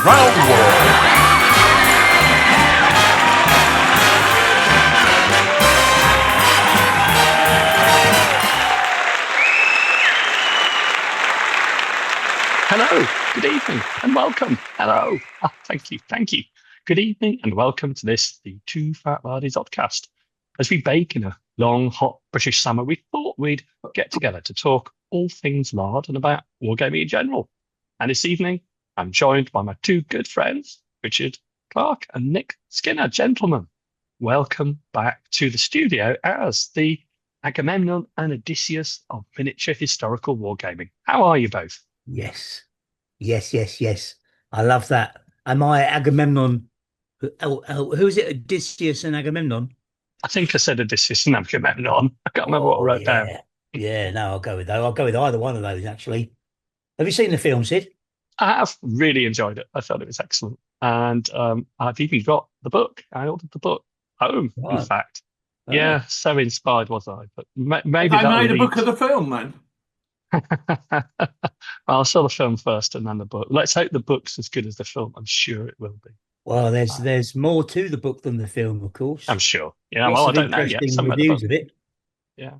Round World. Hello, good evening, and welcome. Hello. Thank you. Good evening, and welcome to the Two Fat Lardies podcast. As we bake in a long, hot British summer, we thought we'd get together to talk all things lard and about wargaming in general. And this evening, I'm joined by my two good friends, Richard Clark and Nick Skinner. Gentlemen, welcome back to the studio as the Agamemnon and Odysseus of miniature historical wargaming. How are you both? Yes. I love that. Am I Agamemnon? Who is it? Odysseus and Agamemnon? I think I said Odysseus and Agamemnon. I can't remember what I wrote down. Yeah, no, I'll go with those. I'll go with either one of those, actually. Have you seen the film, Sid? I have really enjoyed it. I thought it was excellent. And I've even got the book. I ordered the book home, in fact. Oh. Yeah, so inspired was I. But maybe I made a book of the film, then. I saw the film first and then the book. Let's hope the book's as good as the film. I'm sure it will be. Well, there's more to the book than the film, of course. I'm sure. Yeah, well, I don't know yet. Some reviews of it. Yeah.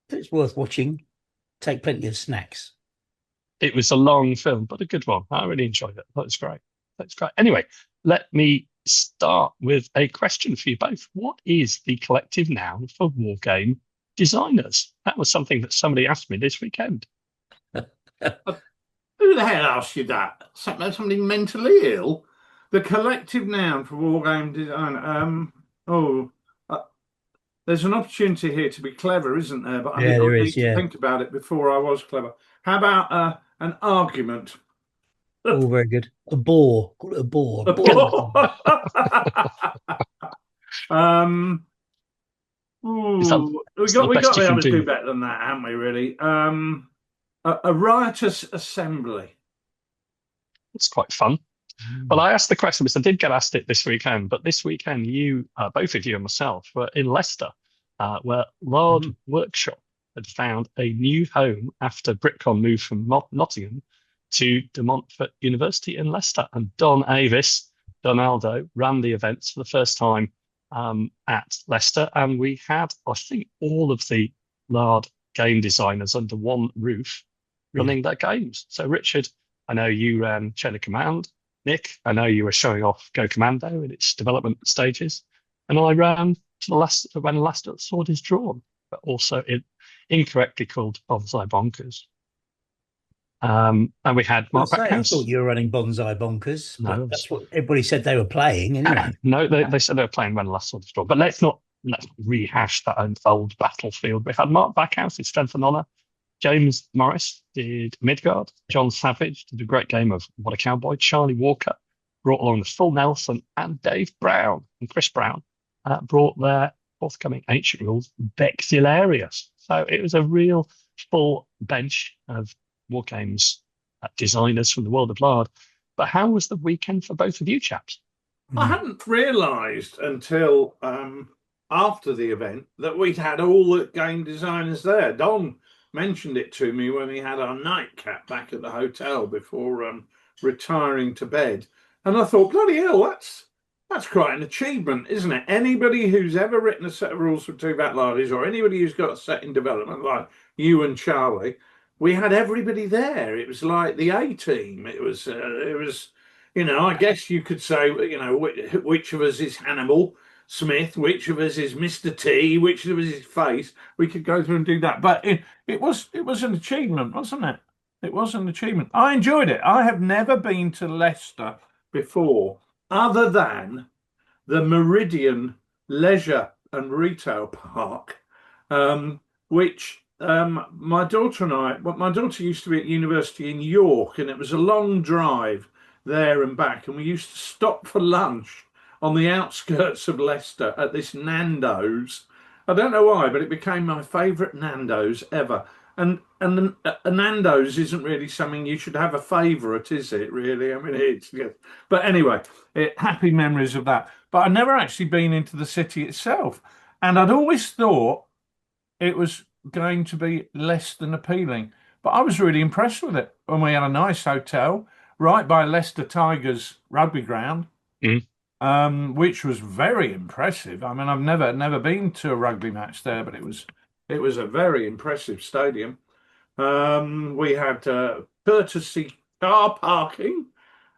But it's worth watching. Take plenty of snacks. It was a long film, but a good one. I really enjoyed it. That was great. Anyway, let me start with a question for you both. What is the collective noun for wargame designers? That was something that somebody asked me this weekend. Who the hell asked you that? Somebody mentally ill? The collective noun for wargame design. There's an opportunity here to be clever, isn't there? But I need to think about it before I was clever. How about an argument? Oh, very good. A bore. Call it a bore. A bore. We got to be able to do better than that, haven't we? Really, a riotous assembly. It's quite fun. Well, I asked the question because I did get asked it this weekend. But this weekend, you, both of you and myself, were in Leicester, where Lard Workshop had found a new home after Britcon moved from Nottingham to De Montfort University in Leicester, and Don Aldo, ran the events for the first time at Leicester, and we had, I think, all of the Lard game designers under one roof running their games. So, Richard, I know you ran Chain of Command. Nick, I know you were showing off Go Commando in its development stages, and I ran to the last when Last Sword is Drawn, but also incorrectly called Bonsai Bonkers. And we had Mark Backhouse. I thought you were running Bonsai Bonkers. No, that's what everybody said they were playing. Anyway. No, they said they were playing When Last Sword is Drawn. But let's rehash that old battlefield. We had Mark Backhouse did Strength and Honor. James Morris did Midgard. John Savage did a great game of What a Cowboy. Charlie Walker brought along the Full Nelson, and Dave Brown and Chris Brown brought their forthcoming Ancient Rules Vexillarius. So it was a real full bench of wargames designers from the world of Lard. But how was the weekend for both of you chaps? I hadn't realised until after the event that we'd had all the game designers there. Don mentioned it to me when we had our nightcap back at the hotel before retiring to bed, and I thought, bloody hell, that's quite an achievement, isn't it? Anybody who's ever written a set of rules for Two Fat Lardies, or anybody who's got a set in development like you and Charlie, we had everybody there. It was like the A team. It was, I guess you could say, which of us is Hannibal Smith, which of us is Mr. T, which of us is Face. We could go through and do that, but it was an achievement, wasn't it? It was an achievement. I enjoyed it. I have never been to Leicester before, other than the Meridian Leisure and Retail Park, which my daughter and I. My daughter used to be at university in York, and it was a long drive there and back, and we used to stop for lunch on the outskirts of Leicester at this Nando's. I don't know why, but it became my favourite Nando's ever. And a Nando's isn't really something you should have a favourite, is it, really? I mean, it's... Yeah. But anyway, happy memories of that. But I'd never actually been into the city itself. And I'd always thought it was going to be less than appealing. But I was really impressed with it. And we had a nice hotel right by Leicester Tigers rugby ground, which was very impressive. I mean, I've never been to a rugby match there, but it was a very impressive stadium. We had courtesy car parking.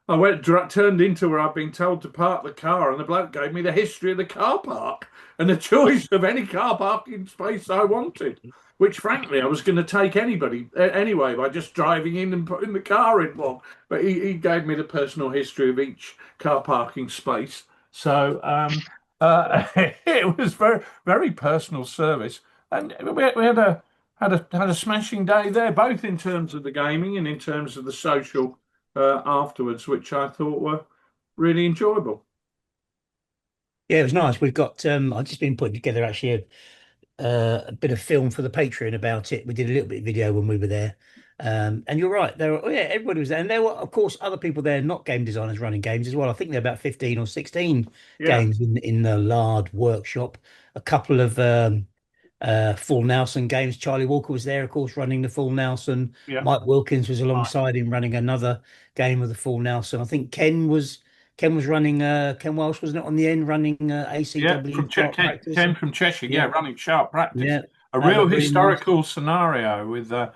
I turned into where I've been told to park the car, and the bloke gave me the history of the car park and the choice of any car parking space I wanted, which frankly I was going to take anyway by just driving in and putting the car in one. But he gave me the personal history of each car parking space. So it was very personal service, and we had a smashing day there, both in terms of the gaming and in terms of the social afterwards, which I thought were really enjoyable. Yeah, it was nice. We've got I've just been putting together actually a bit of film for the Patreon about it. We did a little bit of video when we were there. And you're right, there were, yeah, everybody was there. And there were, of course, other people there, not game designers running games as well. I think there are about 15 or 16 Yeah, games in the Lard Workshop. A couple of Full Nelson games. Charlie Walker was there, of course, running the Full Nelson. yeah. Mike Wilkins was Right. alongside him running another game of the Full Nelson. I think Ken was running Ken Welsh, wasn't it, on the end, running ACW From Sharp Practice. Ken from Cheshire, Yeah. running Sharp Practice. Yeah. A That real looked really historical scenario with a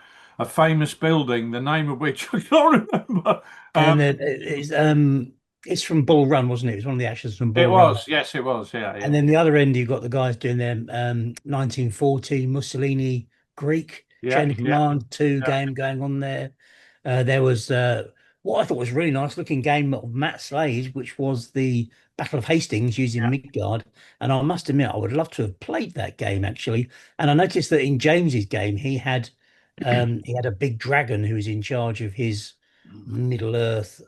famous building, the name of which I can't remember. And it's from Bull Run, wasn't it? It was one of the actions from Bull It Run. was, yes, it was, yeah. And then the other end, you've got the guys doing their 1940 Mussolini Greek Chain of Command 2 game going on there. There was what I thought was a really nice looking game of Matt Slade's, which was the Battle of Hastings using Midgard. And I must admit, I would love to have played that game actually. And I noticed that in James's game, he had a big dragon who was in charge of his Middle Earth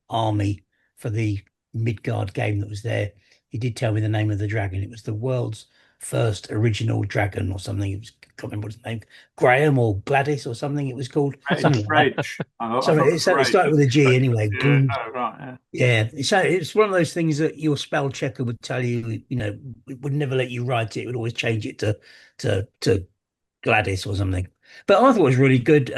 army for the Midgard game that was there. He did tell me the name of the dragon. It was the world's first original dragon or something. It was, I can't remember what his name, Graham or Gladys or something it was called. Something like that. It started with a G anyway. Yeah, oh, right, yeah. So it's one of those things that your spell checker would tell you, it would never let you write it. It would always change it to Gladys or something. But I thought it was really good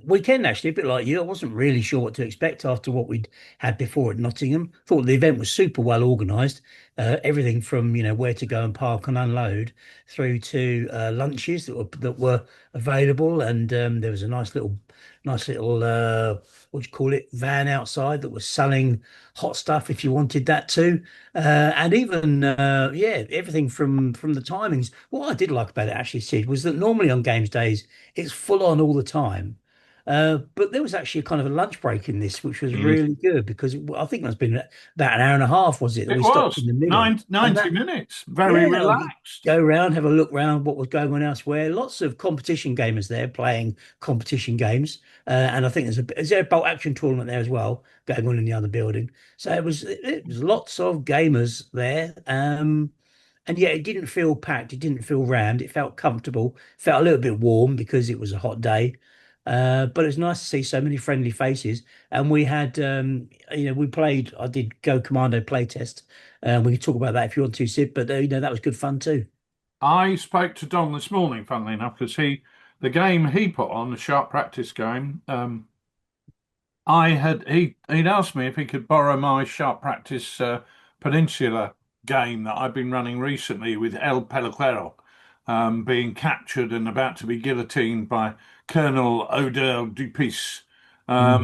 weekend, actually, a bit like you. I wasn't really sure what to expect after what we'd had before at Nottingham. Thought the event was super well organised. Everything from, where to go and park and unload through to lunches that were available. And there was a nice little what do you call it, van outside that was selling hot stuff if you wanted that too. And even everything from the timings. What I did like about it actually, Sid, was that normally on games days it's full on all the time. But there was actually a kind of a lunch break in this, which was really good because I think it's been about an hour and a half, was it? That we stopped in the middle. 90 minutes. Very relaxed. Go around, have a look around what was going on elsewhere. Lots of competition gamers there playing competition games. And I think there's a bolt action tournament there as well going on in the other building. So it was lots of gamers there. And yeah, it didn't feel packed. It didn't feel rammed. It felt comfortable. Felt a little bit warm because it was a hot day. But it was nice to see so many friendly faces. And we had, we played. I did Go Commando playtest. We can talk about that if you want to, Sid. But that was good fun too. I spoke to Don this morning, funnily enough, because the game he put on, the Sharp Practice game, he'd asked me if he could borrow my Sharp Practice Peninsula game that I've been running recently with El Peluquero being captured and about to be guillotined by Colonel Odell Dupuis. So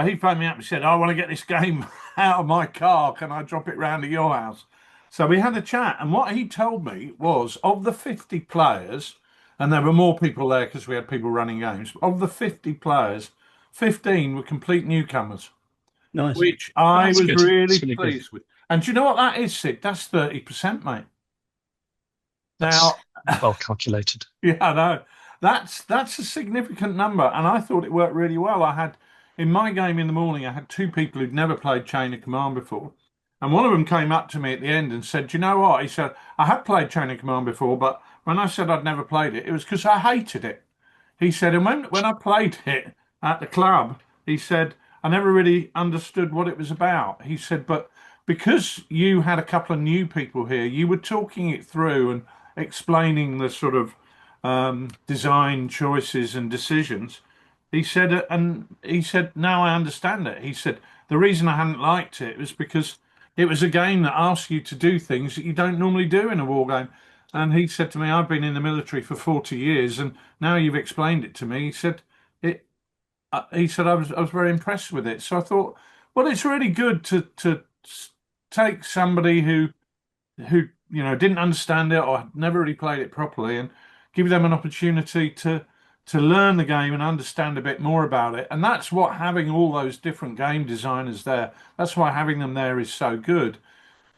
he phoned me up and said, I want to get this game out of my car. Can I drop it round at your house? So we had a chat. And what he told me was of the 50 players, and there were more people there because we had people running games, of the 50 players, 15 were complete newcomers. Nice. Which I was really pleased with. And do you know what that is, Sid? That's 30%, mate. Now, well calculated. Yeah, I know. That's a significant number, and I thought it worked really well. In my game in the morning, I had two people who'd never played Chain of Command before, and one of them came up to me at the end and said, "Do you know what?" He said, "I had played Chain of Command before, but when I said I'd never played it, it was because I hated it." He said, and when I played it at the club, he said, I never really understood what it was about. He said, but because you had a couple of new people here, you were talking it through and explaining the sort of design choices and decisions. He said, now I understand it. He said, the reason I hadn't liked it was because it was a game that asks you to do things that you don't normally do in a war game. And he said to me, I've been in the military for 40 years, and now you've explained it to me. It, he said, I was very impressed with it. So I thought, well, it's really good to take somebody who didn't understand it or had never really played it properly and give them an opportunity to learn the game and understand a bit more about it. And that's what having all those different game designers there, that's why having them there is so good,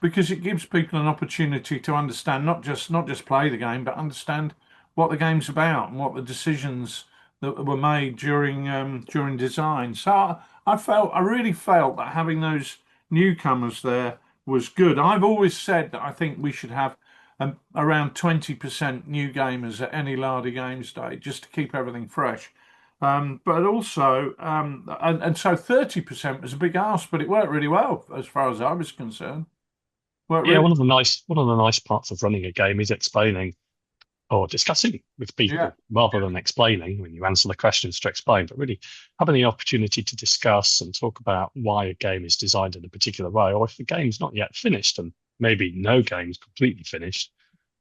because it gives people an opportunity to understand, not just play the game, but understand what the game's about and what the decisions that were made during design. So I really felt that having those newcomers there was good. I've always said that I think we should have around 20% new gamers at any Lardy Games Day just to keep everything fresh. But also, and so 30% was a big ask, but it worked really well as far as I was concerned. Worked Yeah, really, one of the nice parts of running a game is explaining or discussing with yeah, people rather than explaining when you answer the questions to explain, but really having the opportunity to discuss and talk about why a game is designed in a particular way, or if the game's not yet finished and maybe no game's completely finished,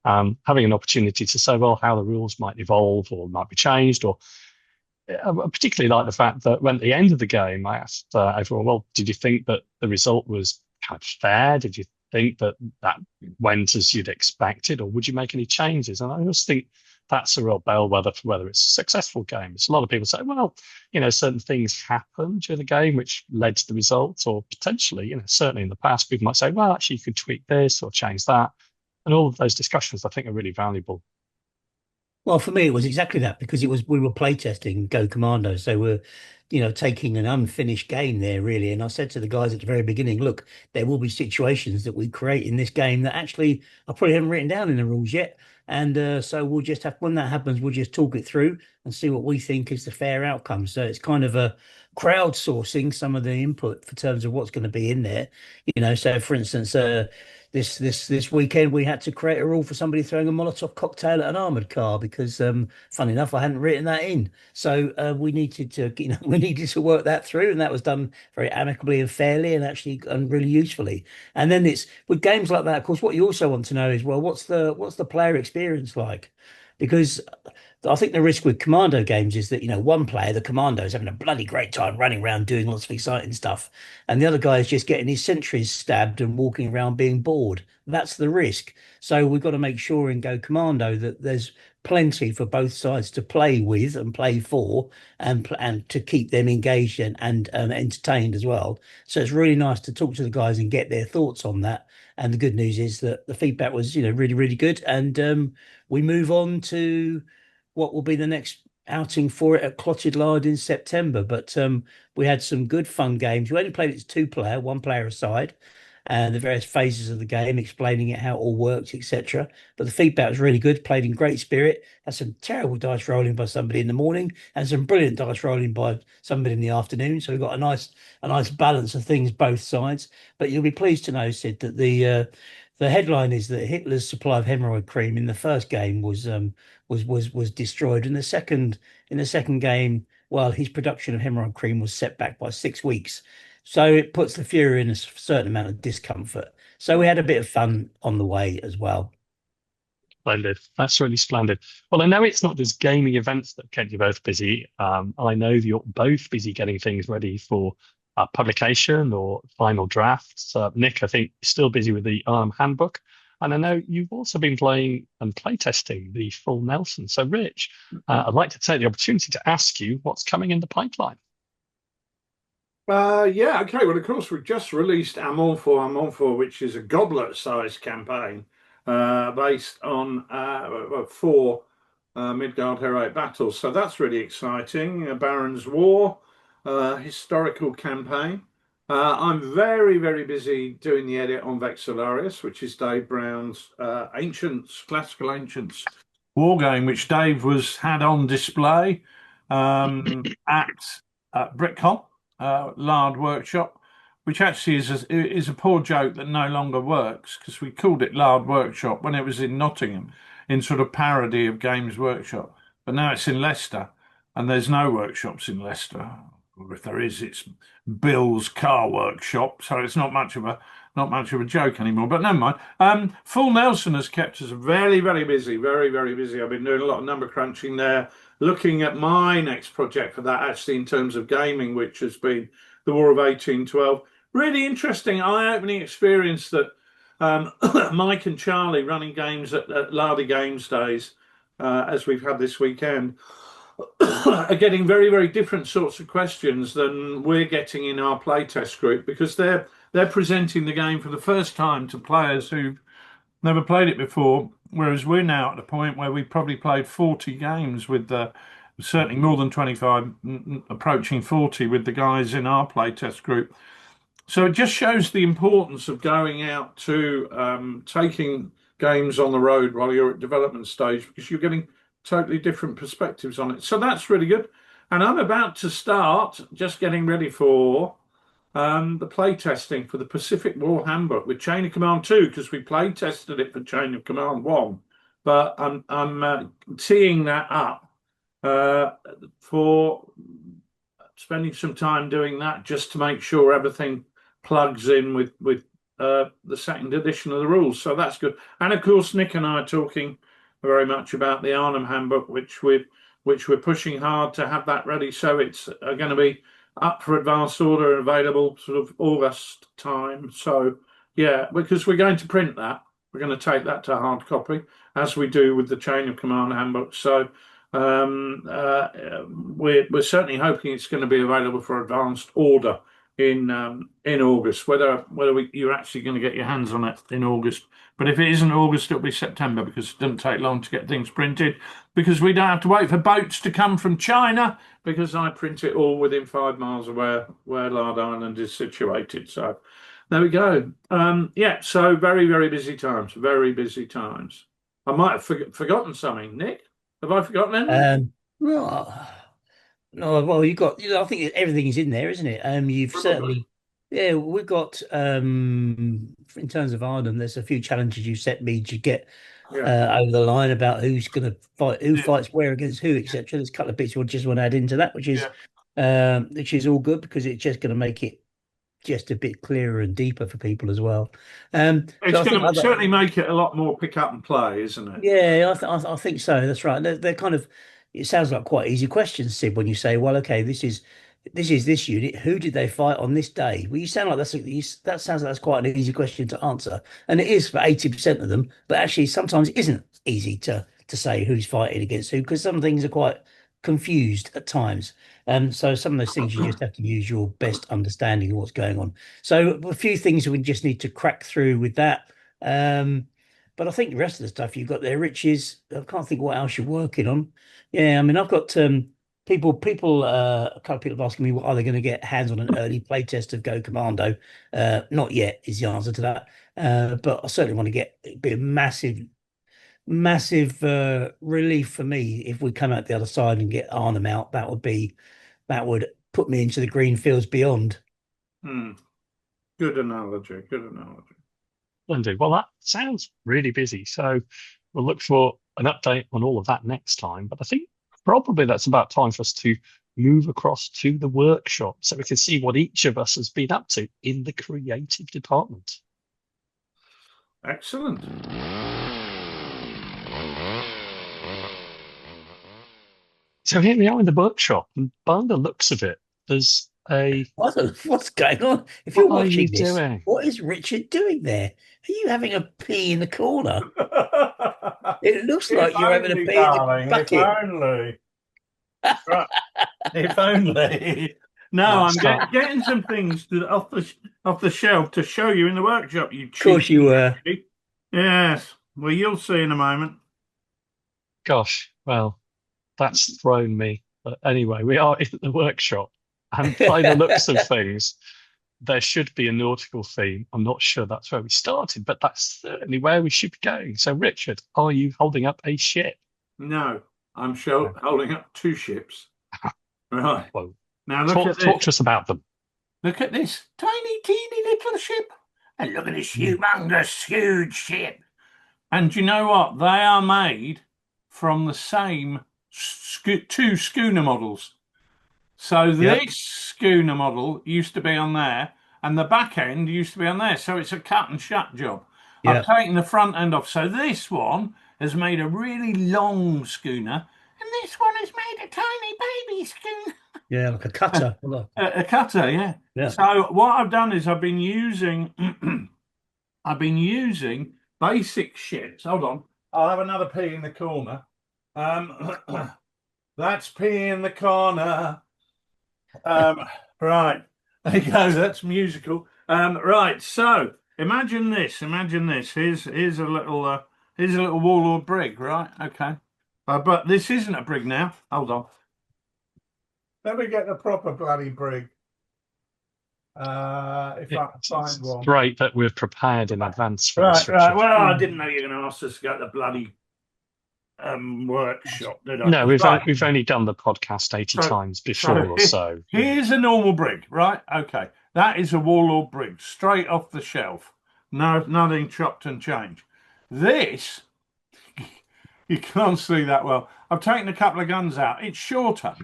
having an opportunity to say, well, how the rules might evolve or might be changed, or I particularly like the fact that when at the end of the game, I asked everyone, well, did you think that the result was kind of fair? Did you think that that went as you'd expected, or would you make any changes? And I always think that's a real bellwether for whether it's a successful game. It's a lot of people say, well, certain things happen during the game which led to the results, or potentially, certainly in the past, people might say, well, actually, you could tweak this or change that. And all of those discussions, I think, are really valuable. Well, for me, it was exactly that because we were playtesting Go Commando, so we're, taking an unfinished game there really. And I said to the guys at the very beginning, look, there will be situations that we create in this game that actually I probably haven't written down in the rules yet, and so we'll just have when that happens, we'll just talk it through and see what we think is the fair outcome. So it's kind of a crowdsourcing some of the input for terms of what's going to be in there. So for instance, this weekend we had to create a rule for somebody throwing a Molotov cocktail at an armored car because, funny enough, I hadn't written that in. So we needed to, we needed to work that through, and that was done very amicably and fairly, and actually and really usefully. And then it's with games like that, of course, what you also want to know is, well, what's the player experience like? Because I think the risk with commando games is that, one player, the commando, is having a bloody great time running around doing lots of exciting stuff. And the other guy is just getting his sentries stabbed and walking around being bored. That's the risk. So we've got to make sure in Go Commando that there's plenty for both sides to play with and play for and to keep them engaged and entertained as well. So it's really nice to talk to the guys and get their thoughts on that. And the good news is that the feedback was, really, really good. And we move on to what will be the next outing for it at Clotted Lard in September. But we had some good fun games. We only played it as two-player, one player aside, and the various phases of the game, explaining it, how it all works, etc. But the feedback was really good. Played in great spirit. Had some terrible dice rolling by somebody in the morning, and some brilliant dice rolling by somebody in the afternoon. So we got a nice balance of things both sides. But you'll be pleased to know, Sid, that the headline is that Hitler's supply of hemorrhoid cream in the first game was destroyed. In the second game, well, his production of hemorrhoid cream was set back by 6 weeks. So it puts the Fuhrer in a certain amount of discomfort. So we had a bit of fun on the way as well. Splendid. That's really splendid. Well, I know it's not just gaming events that kept you both busy. I know you're both busy getting things ready for publication or final drafts. Nick, I think, is still busy with the handbook. And I know you've also been playing and playtesting the full Nelson. So, Rich, I'd like to take the opportunity to ask you what's coming in the pipeline. yeah, okay. Well, of course, we've just released I'm for, which is a goblet-sized campaign based on 4 Midgard heroic battles. So that's really exciting. Baron's War, historical campaign. I'm very, very busy doing the edit on Vexillarius, which is Dave Brown's classical ancients war game, which Dave had on display at BritCon, Lard Workshop, which actually is a poor joke that no longer works because we called it Lard Workshop when it was in Nottingham in sort of parody of Games Workshop, but now it's in Leicester. and there's no workshops in Leicester, or if there is, it's Bill's car workshop. So it's not much of a joke anymore. But never mind. Full Nelson has kept us very, very busy, very, very busy. I've been doing a lot of number crunching there, looking at my next project for that, actually, in terms of gaming, which has been the War of 1812. Really interesting, eye-opening experience that Mike and Charlie running games at Lardy Games Days, as we've had this weekend, are getting very, very different sorts of questions than we're getting in our playtest group, because they're presenting the game for the first time to players who've never played it before, whereas we're now at the point where we've probably played 40 games with certainly more than 25, approaching 40 with the guys in our playtest group. So it just shows the importance of going out to taking games on the road while you're at development stage, because you're getting totally different perspectives on it. So that's really good. And I'm about to start just getting ready for the play testing for the Pacific War Handbook with Chain of Command 2, because we play tested it for Chain of Command 1. But I'm teeing that up for spending some time doing that, just to make sure everything plugs in with the second edition of the rules. So that's good. And of course, Nick and I are talking very much about the Arnhem Handbook, which we're pushing hard to have that ready. So it's going to be up for advanced order and available sort of August time. So yeah, because we're going to print that. We're going to take that to hard copy, as we do with the Chain of Command Handbook. So we're certainly hoping it's going to be available for advanced order in August. Whether you're actually going to get your hands on it in August, but if it isn't August, it'll be September, because it doesn't take long to get things printed, because we don't have to wait for boats to come from China, because I print it all within 5 miles of where Lard Island is situated. So there we go. Yeah, so very, very busy times. Very busy times. I might have forgotten something. Nick, have I forgotten anything? Well, no, well, I think everything is in there, isn't it? You've Probably. certainly, yeah, we've got, in terms of Arnhem, there's a few challenges you set me to get over the line about who's going to fight, who fights where against who, etc. There's a couple of bits we just want to add into that, which is all good, because it's just going to make it just a bit clearer and deeper for people as well. It's going to certainly make it a lot more pick up and play, isn't it? Yeah, I think so. That's right. They're kind of. It sounds like quite easy questions, Sid, when you say, "Well, okay, this is this unit. Who did they fight on this day?" Well, you sound like that sounds like that's quite an easy question to answer, and it is for 80% of them. But actually, sometimes it isn't easy to say who's fighting against who, because some things are quite confused at times. So some of those things you just have to use your best understanding of what's going on. So a few things we just need to crack through with that. But I think the rest of the stuff you've got there, Rich, is I can't think what else you're working on. Yeah, I mean, I've got people. A couple of people have asking me, what are they going to get hands on an early playtest of Go Commando? Not yet is the answer to that. But I certainly want to get it'd be a massive relief for me if we come out the other side and get Arnhem out. That would put me into the green fields beyond. Good analogy. Good analogy. Indeed. Well, that sounds really busy. So we'll look for an update on all of that next time. But I think probably that's about time for us to move across to the workshop so we can see what each of us has been up to in the creative department. Excellent. So here we are in the workshop, and by the looks of it, there's what's going on? If you're watching this, doing? What is Richard doing there? Are you having a pee in the corner? It looks like you're having a pee darling, in the bucket. If only. Right. If only. No, I'm getting some things off the shelf to show you in the workshop. You, of course, you were. Yes. Well, you'll see in a moment. Gosh, well, that's thrown me. But anyway, we are in the workshop, and by the looks of things, there should be a nautical theme. I'm not sure that's where we started, but that's certainly where we should be going. So, Richard, are you holding up a ship? No, I'm holding up 2 ships. Right. Well, now look at this. Talk to us about them. Look at this tiny, teeny little ship. And look at this humongous, huge ship. And do you know what? They are made from the same two schooner models. So this schooner model used to be on there, and the back end used to be on there. So it's a cut and shut job. I've taken the front end off. So this one has made a really long schooner, and this one has made a tiny baby schooner. Yeah, like a cutter. A cutter, yeah. So what I've done is I've been using basic ships. Hold on, I'll have another pea in the corner. That's pea in the corner. Right, there you go. That's musical. Right, so imagine this. Here's a little Warlord brig. Right, okay. But this isn't a brig now. Hold on. Let me get the proper bloody brig. If I can find one. Great that we're prepared in advance for this. Right. Well, I didn't know you were going to ask us to go to the bloody workshop, did I? No, we've only done the podcast 80 times before or so. Here's a normal brig, right? Okay. That is a Warlord brig, straight off the shelf. No, nothing chopped and changed. This, you can't see that well. I've taken a couple of guns out. It's shorter.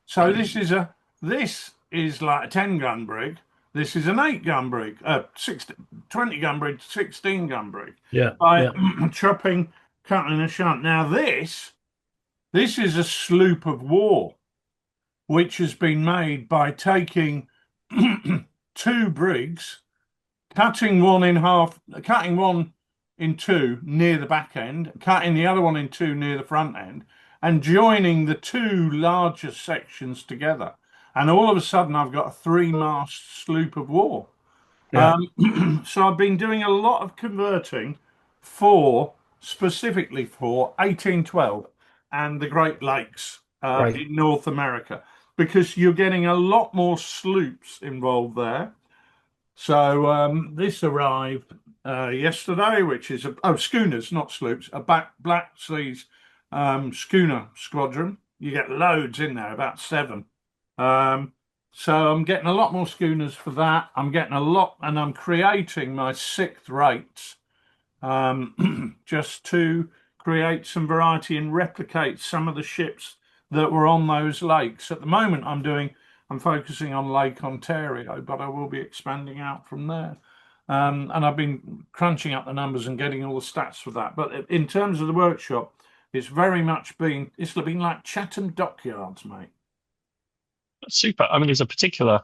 So this is like a 10-gun brig. This is an 8-gun brig, 20-gun brig, 16-gun brig. By chopping, cutting, and shunt. Now this is a sloop of war, which has been made by taking 2 brigs, cutting one in half, cutting one in 2 near the back end, cutting the other one in 2 near the front end, and joining the 2 larger sections together. And all of a sudden, I've got a 3-mast sloop of war. So I've been doing a lot of converting specifically for 1812 and the Great Lakes in North America, because you're getting a lot more sloops involved there. So this arrived yesterday, which is schooners, not sloops, a Black Seas schooner squadron. You get loads in there, about 7. So I'm getting a lot more schooners for that. I'm getting a lot, and I'm creating my 6th rates just to create some variety and replicate some of the ships that were on those lakes. At the moment, I'm focusing on Lake Ontario, but I will be expanding out from there. And I've been crunching up the numbers and getting all the stats for that. But in terms of the workshop, it's very much been like Chatham Dockyards, mate. Super. I mean, there's a particular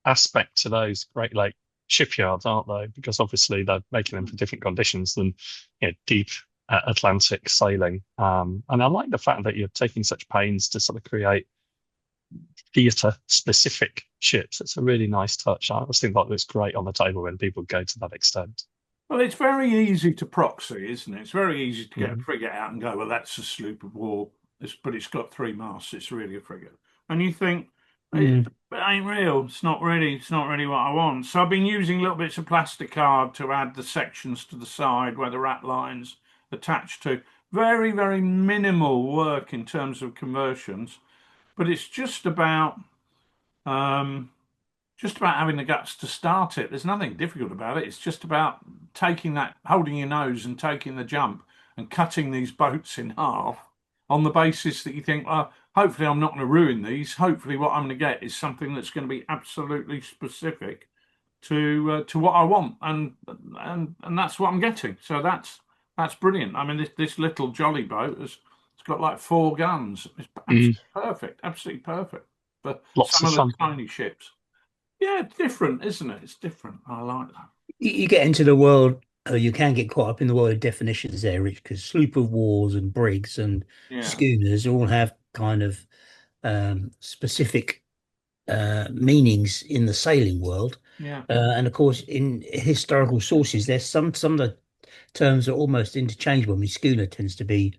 aspect to those Great Lake shipyards, aren't they? Because obviously they're making them for different conditions than deep Atlantic sailing. And I like the fact that you're taking such pains to sort of create theatre-specific ships. It's a really nice touch. I always think that looks great on the table when people go to that extent. Well, it's very easy to proxy, isn't it? It's very easy to get a frigate out and go, well, that's a sloop of war, but it's got 3 masts. It's really a frigate. And you think, it ain't real. It's not really what I want. So I've been using little bits of plastic card to add the sections to the side where the rat line's attached to. Very, very minimal work in terms of conversions, but it's just about having the guts to start it. There's nothing difficult about it. It's just about holding your nose and taking the jump and cutting these boats in half on the basis that you think, well, hopefully I'm not going to ruin these. Hopefully what I'm going to get is something that's going to be absolutely specific to what I want, and that's what I'm getting. So that's brilliant. I mean, this little jolly boat it's got like 4 guns. It's absolutely perfect for Lots some of of fun. the tiny ships. Yeah, it's different, isn't it? It's different. I like that. You get into the world, you can get caught up in the world of definitions there, Rich, because sloop of wars and brigs and schooners all have kind of specific meanings in the sailing world. And of course, in historical sources, there's some of the terms are almost interchangeable. I mean, schooner tends to be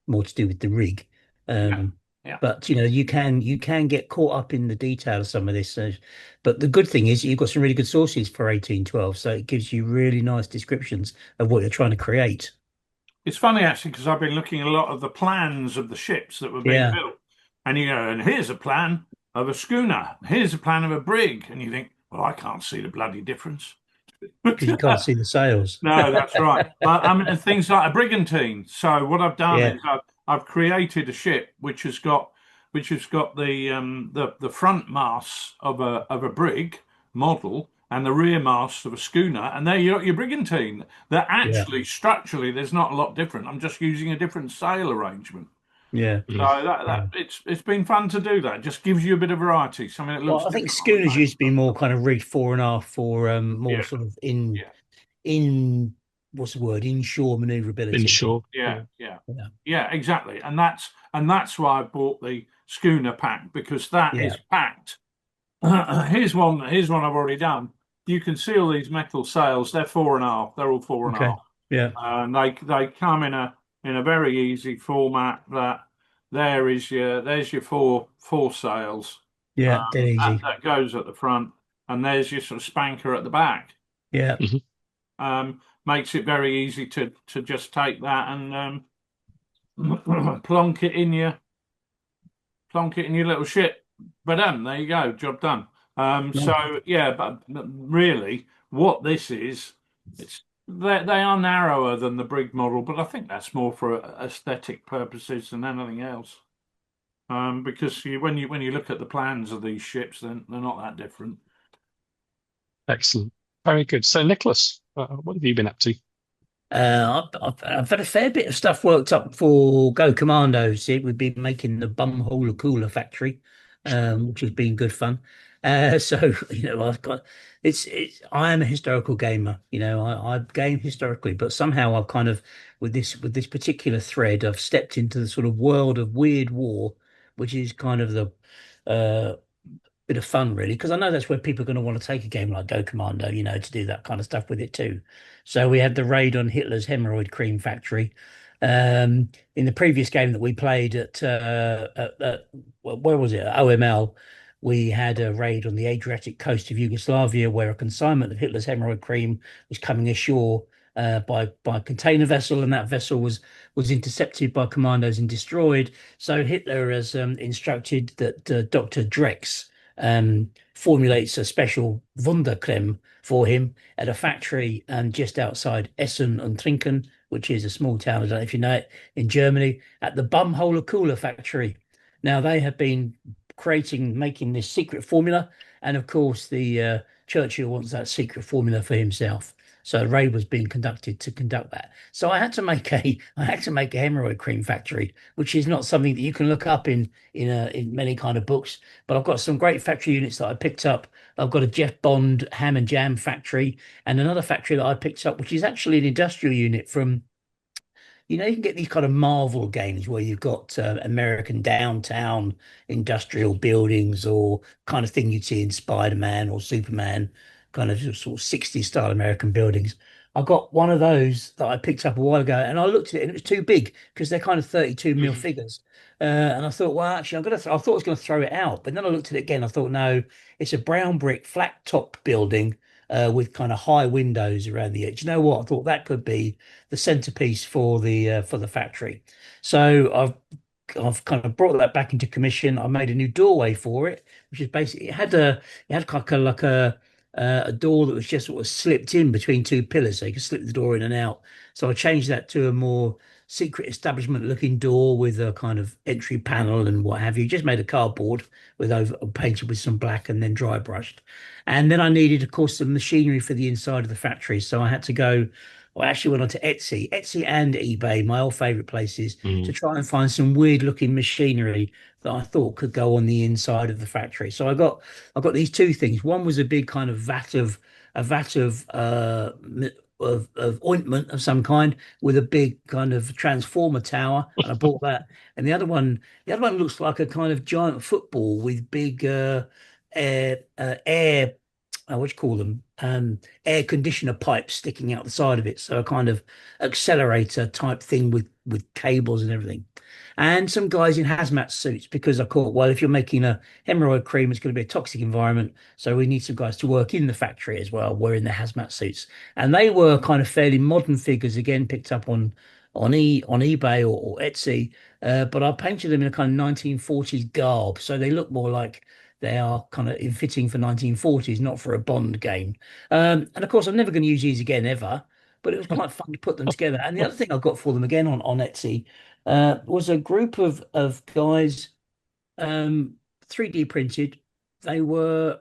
more to do with the rig. But you can get caught up in the detail of some of this. But the good thing is you've got some really good sources for 1812, so it gives you really nice descriptions of what you're trying to create. It's funny actually, because I've been looking at a lot of the plans of the ships that were being built, and and here's a plan of a schooner, here's a plan of a brig, and you think, well, I can't see the bloody difference. Because you can't see the sails. No, that's right. But I mean, things like a brigantine. So what I've done is I've created a ship which has got the front masts of a brig model and the rear masts of a schooner, and there you're your brigantine. They're Yeah. actually structurally there's not a lot different. I'm just using a different sail arrangement. Yeah. So Mm. Yeah. it's been fun to do that. It just gives you a bit of variety. Something that looks Well, I think different on the schooners page. used to be more kind of rigged fore and aft for more Yeah, sort of in yeah, in what's the word, inshore maneuverability. Inshore. yeah, Yeah. yeah, Yeah. yeah, exactly. And that's why I bought the schooner pack, because that Yeah. is packed. Here's one. Here's one I've already done. You can see all these metal sails. They're four and a half. They're all four and a Okay. half. Yeah. And they come in a very easy format. There's your four sails. Yeah. Dead That, easy. that goes at the front, and there's your sort of spanker at the back. Yeah. Mhm. Makes it very easy to just take that and plonk it in your little ship. But there you go, job done. No. So yeah, but really, what this is, they are narrower than the brig model, but I think that's more for aesthetic purposes than anything else. Because when you look at the plans of these ships, then they're not that different. Excellent. Very good. So, Nicholas, what have you been up to? I've had a fair bit of stuff worked up for Go Commandos. It would be making the Bumhole Cooler factory, which has been good fun. So I've got I am a historical gamer. I game historically, but somehow I've kind of with this particular thread, I've stepped into the sort of world of Weird War, which is kind of the uh bit of fun, really, because I know that's where people are going to want to take a game like Go Commando, to do that kind of stuff with it too. So we had the raid on Hitler's hemorrhoid cream factory. In the previous game that we played where was it? OML. We had a raid on the Adriatic coast of Yugoslavia, where a consignment of Hitler's hemorrhoid cream was coming ashore by a container vessel, and that vessel was intercepted by commandos and destroyed. So Hitler has instructed that Dr. Drex formulates a special Wundercreme for him at a factory just outside Essen and Trinken, which is a small town, I don't know if you know it, in Germany, at the Bumhole Cooler factory. Now they have been making this secret formula, and of course the Churchill wants that secret formula for himself. So a raid was being conducted to conduct that. So I had to make a hemorrhoid cream factory, which is not something that you can look up in many kind of books. But I've got some great factory units that I picked up. I've got a Jeff Bond ham and jam factory and another factory that I picked up, which is actually an industrial unit from, you can get these kind of Marvel games where you've got American downtown industrial buildings or kind of thing you'd see in Spider-Man or Superman, kind of sort of 60s style American buildings. I got one of those that I picked up a while ago, and I looked at it and it was too big because they're kind of 32 mil Mhm. figures. And I thought, well, actually, I thought I was going to throw it out, but then I looked at it again. I thought, no, it's a brown brick flat top building with kind of high windows around the edge. You know what? I thought that could be the centerpiece for the factory. So I've kind of brought that back into commission. I made a new doorway for it, which is basically it had like a door that was just sort of slipped in between two pillars, so you could slip the door in and out. So I changed that to a more secret establishment looking door with a kind of entry panel and what have you. Just made a cardboard with over painted with some black and then dry brushed. And then I needed, of course, some machinery for the inside of the factory. So I had to go. I actually went on to Etsy and eBay, my old favorite places, to Mm. try and find some weird looking machinery that I thought could go on the inside of the factory. So I got these two things. One was a big kind of vat of ointment of some kind with a big kind of transformer tower, and I bought that. And the other one looks like a kind of giant football with big air what do you call them? Air conditioner pipes sticking out the side of it. So a kind of accelerator type thing with cables and everything. And some guys in hazmat suits because I thought, well, if you're making a hemorrhoid cream, it's going to be a toxic environment. So we need some guys to work in the factory as well, wearing the hazmat suits. And they were kind of fairly modern figures, again, picked up on eBay or Etsy. But I painted them in a kind of 1940s garb. So they look more like they are kind of fitting for 1940s, not for a Bond game. And of course, I'm never going to use these again ever, but it was quite fun to put them together. And the other thing I got for them again on Etsy was a group of guys, 3D printed. They were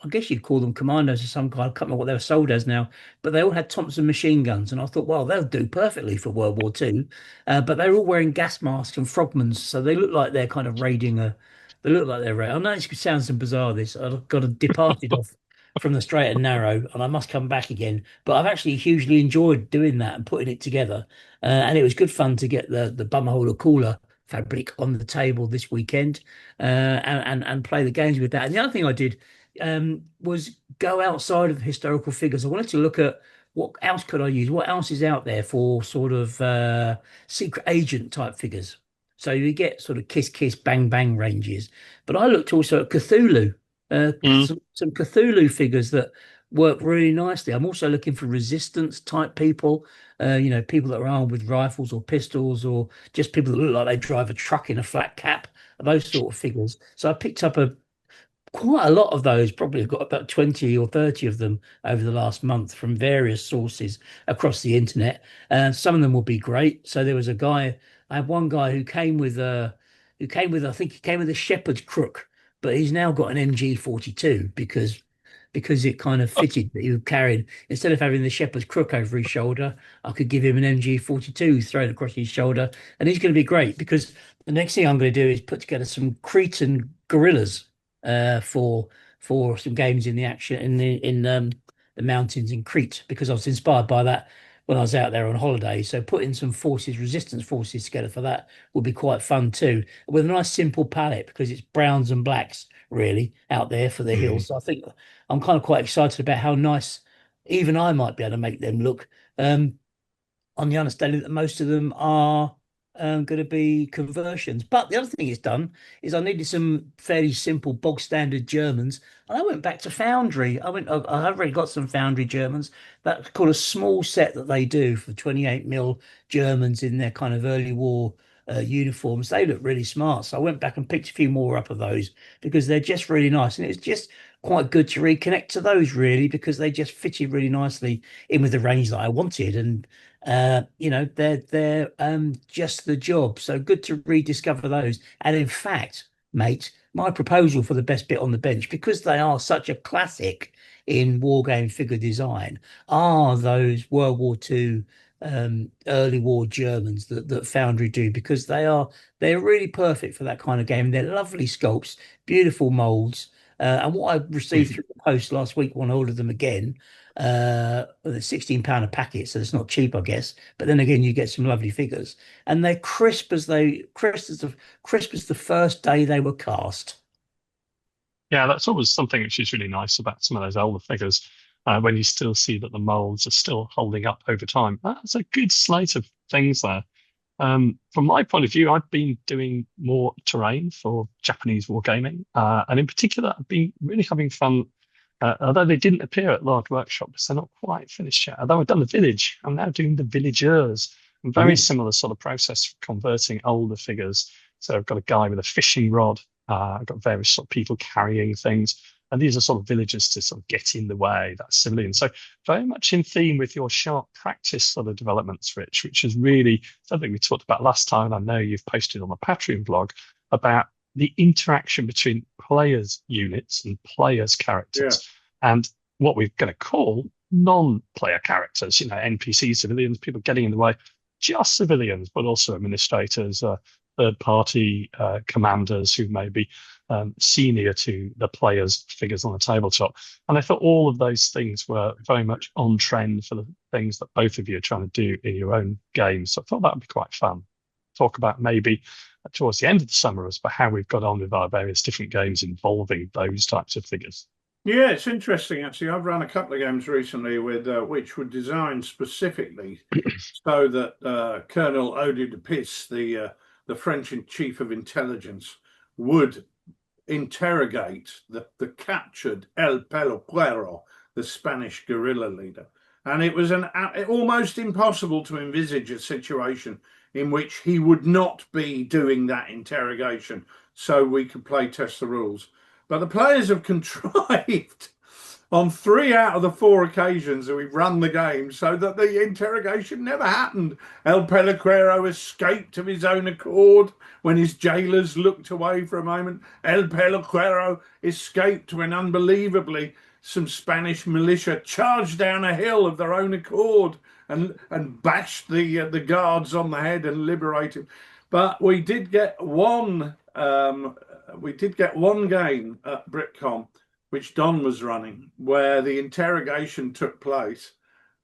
I guess you'd call them commandos of some kind. I can't remember what they were sold as now, but they all had Thompson machine guns, and I thought, well, they'll do perfectly for World War II. But they were all wearing gas masks and frogmans, so they look like they're kind of raiding a. They look like they're. I know it sounds bizarre. This I've got to departed off from the straight and narrow, and I must come back again. But I've actually hugely enjoyed doing that and putting it together, and it was good fun to get the bumhole cooler fabric on the table this weekend, and play the games with that. And the other thing I did was go outside of historical figures. I wanted to look at what else could I use, what else is out there for sort of secret agent type figures. So you get sort of kiss kiss bang bang ranges, but I looked also at Cthulhu, some Cthulhu figures that work really nicely. I'm also looking for resistance type people, people that are armed with rifles or pistols, or just people that look like they drive a truck in a flat cap, those sort of figures. So I picked up quite a lot of those. Probably have got about 20 or 30 of them over the last month from various sources across the internet. Some of them will be great. So there was a guy, I had one guy I think he came with a shepherd's crook, but he's now got an MG42 because it kind of fitted that he carried, instead of having the shepherd's crook over his shoulder, I could give him an MG42 thrown across his shoulder, and he's going to be great because the next thing I'm going to do is put together some Cretan guerrillas for some games in the action in the mountains in Crete, because I was inspired by that when I was out there on holiday. So putting some resistance forces together for that would be quite fun too, with a nice simple palette because it's browns and blacks really out there for the hills. So I think I'm kind of quite excited about how nice even I might be able to make them look. On the understanding that most of them are going to be conversions. But the other thing it's done is I needed some fairly simple bog standard Germans, and I went back to Foundry. I've already got some Foundry Germans. That's called a small set that they do for 28mm Germans in their kind of early war uniforms. They look really smart. So I went back and picked a few more up of those because they're just really nice. And it's just quite good to reconnect to those really because they just fitted really nicely in with the range that I wanted. And they're just the job. So good to rediscover those. And in fact, mate, my proposal for the best bit on the bench, because they are such a classic in wargame figure design, are those World War II early war Germans that Foundry do, because they're really perfect for that kind of game. They're lovely sculpts, beautiful molds. And what I received through the post last week when I ordered them again, £16 a packet, so it's not cheap, I guess. But then again, you get some lovely figures, and they're crisp as the first day they were cast. Yeah, that's always something which is really nice about some of those older figures, when you still see that the molds are still holding up over time. That's a good slate of things there. From my point of view, I've been doing more terrain for Japanese wargaming, and in particular, I've been really having fun. Although they didn't appear at Lard Workshop because they're not quite finished yet. Although I've done the village, I'm now doing the villagers. And very similar sort of process for converting older figures. So I've got a guy with a fishing rod. I've got various sort of people carrying things. And these are sort of villagers to sort of get in the way, that's civilian. So very much in theme with your sharp practice sort of developments, Rich, which is really something we talked about last time. I know you've posted on the Patreon blog about the interaction between players' units and players' characters, and what we're going to call non-player characters, NPC civilians, people getting in the way, just civilians, but also administrators, third-party commanders who may be senior to the players' figures on the tabletop. And I thought all of those things were very much on trend for the things that both of you are trying to do in your own games. So I thought that would be quite fun. Talk about maybe towards the end of the summer as to how we've got on with our various different games involving those types of figures. Yeah, it's interesting actually. I've run a couple of games recently with which were designed specifically so that Colonel Oedipus, the French chief of intelligence, would interrogate the captured El Peluquero, the Spanish guerrilla leader. And it was almost impossible to envisage a situation in which he would not be doing that interrogation, so we could play test the rules. But the players have contrived on 3 out of the 4 occasions that we've run the game so that the interrogation never happened. El Peliquero escaped of his own accord when his jailers looked away for a moment. El Peliquero escaped when, unbelievably, some Spanish militia charged down a hill of their own accord and bashed the guards on the head and liberated. But we did get one game at BritCon, which Don was running, where the interrogation took place,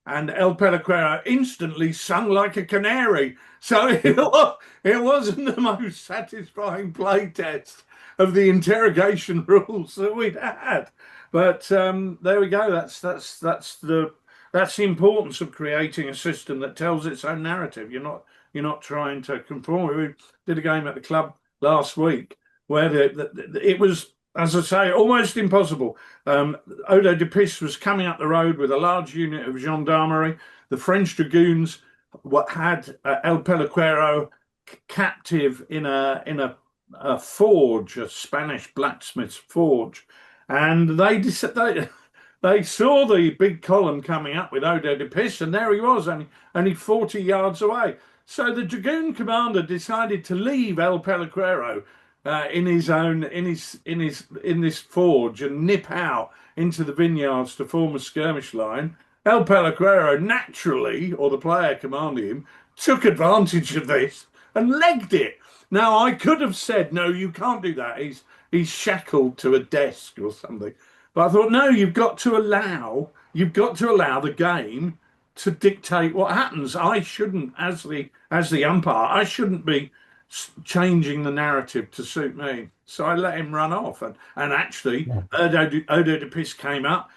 and El Peliquero instantly sung like a canary. So it wasn't the most satisfying play test of the interrogation rules that we'd had. But there we go. That's the importance of creating a system that tells its own narrative. You're not trying to conform. We did a game at the club last week where it was, as I say, almost impossible. Odo de Pis was coming up the road with a large unit of gendarmerie. The French dragoons had El Peliquero captive in a forge, a Spanish blacksmith's forge, and they saw the big column coming up with Odo de Pis, and there he was, only 40 yards away. So the dragoon commander decided to leave El Peliquero in this forge and nip out into the vineyards to form a skirmish line. El Peliquero naturally, or the player commanding him, took advantage of this and legged it. Now I could have said, no, you can't do that. He's shackled to a desk or something. But I thought, no, you've got to allow the game to dictate what happens. I shouldn't, as the umpire, I shouldn't be changing the narrative to suit me. So I let him run off, and actually, Odo de Pis came up,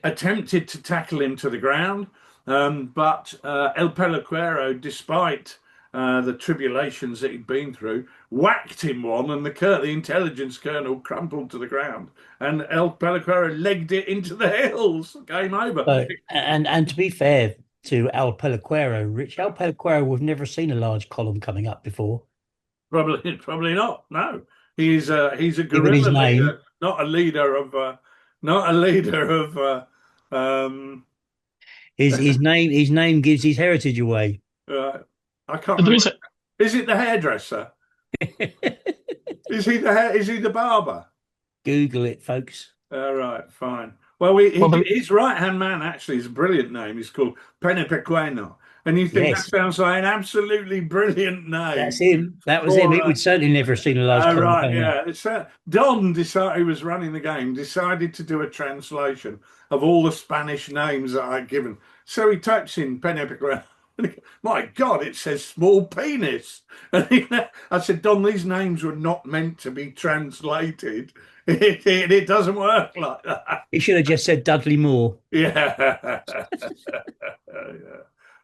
attempted to tackle him to the ground, but El Peliquero, despite the tribulations that he'd been through, whacked him one, and the intelligence colonel crumpled to the ground, and El Peliquero legged it into the hills. Game over. So, and to be fair to El Peliquero, Rich, El Peliquero, we've never seen a large column coming up before. Probably not. No, he's a guerrilla leader, not a leader of. His name gives his heritage away. I can't remember. Is it the hairdresser? Is he the barber? Google it, folks. All right, fine. Well, his right-hand man actually is a brilliant name. He's called Penepequeno. And you think that sounds like an absolutely brilliant name. That's him. That was him. He would certainly never have seen a large column. Right, yeah. Don, who was running the game, decided to do a translation of all the Spanish names that I'd given. So he types in Penepequeno. My God, it says small penis. And I said, Don, these names were not meant to be translated. It doesn't work like that. He should have just said Dudley Moore. Yeah. Yeah.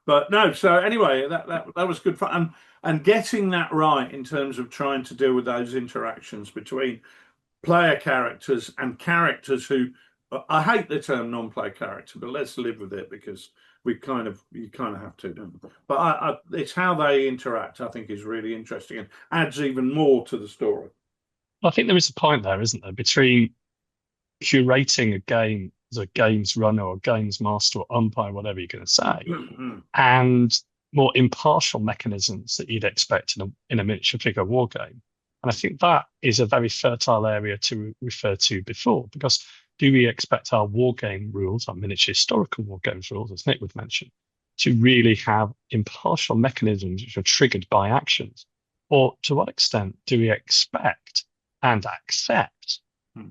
But no, so anyway, that was good fun. And getting that right in terms of trying to deal with those interactions between player characters and characters who, I hate the term non-player character, but let's live with it because you kind of have to, don't you? But it's how they interact, I think, is really interesting and adds even more to the story. I think there is a point there, isn't there, between curating a game as a games runner or games master or umpire, whatever you're going to say, and more impartial mechanisms that you'd expect in a miniature figure war game. And I think that is a very fertile area to refer to before, because do we expect our war game rules, our miniature historical war games rules, as Nick would mention, to really have impartial mechanisms which are triggered by actions? Or to what extent do we expect and accept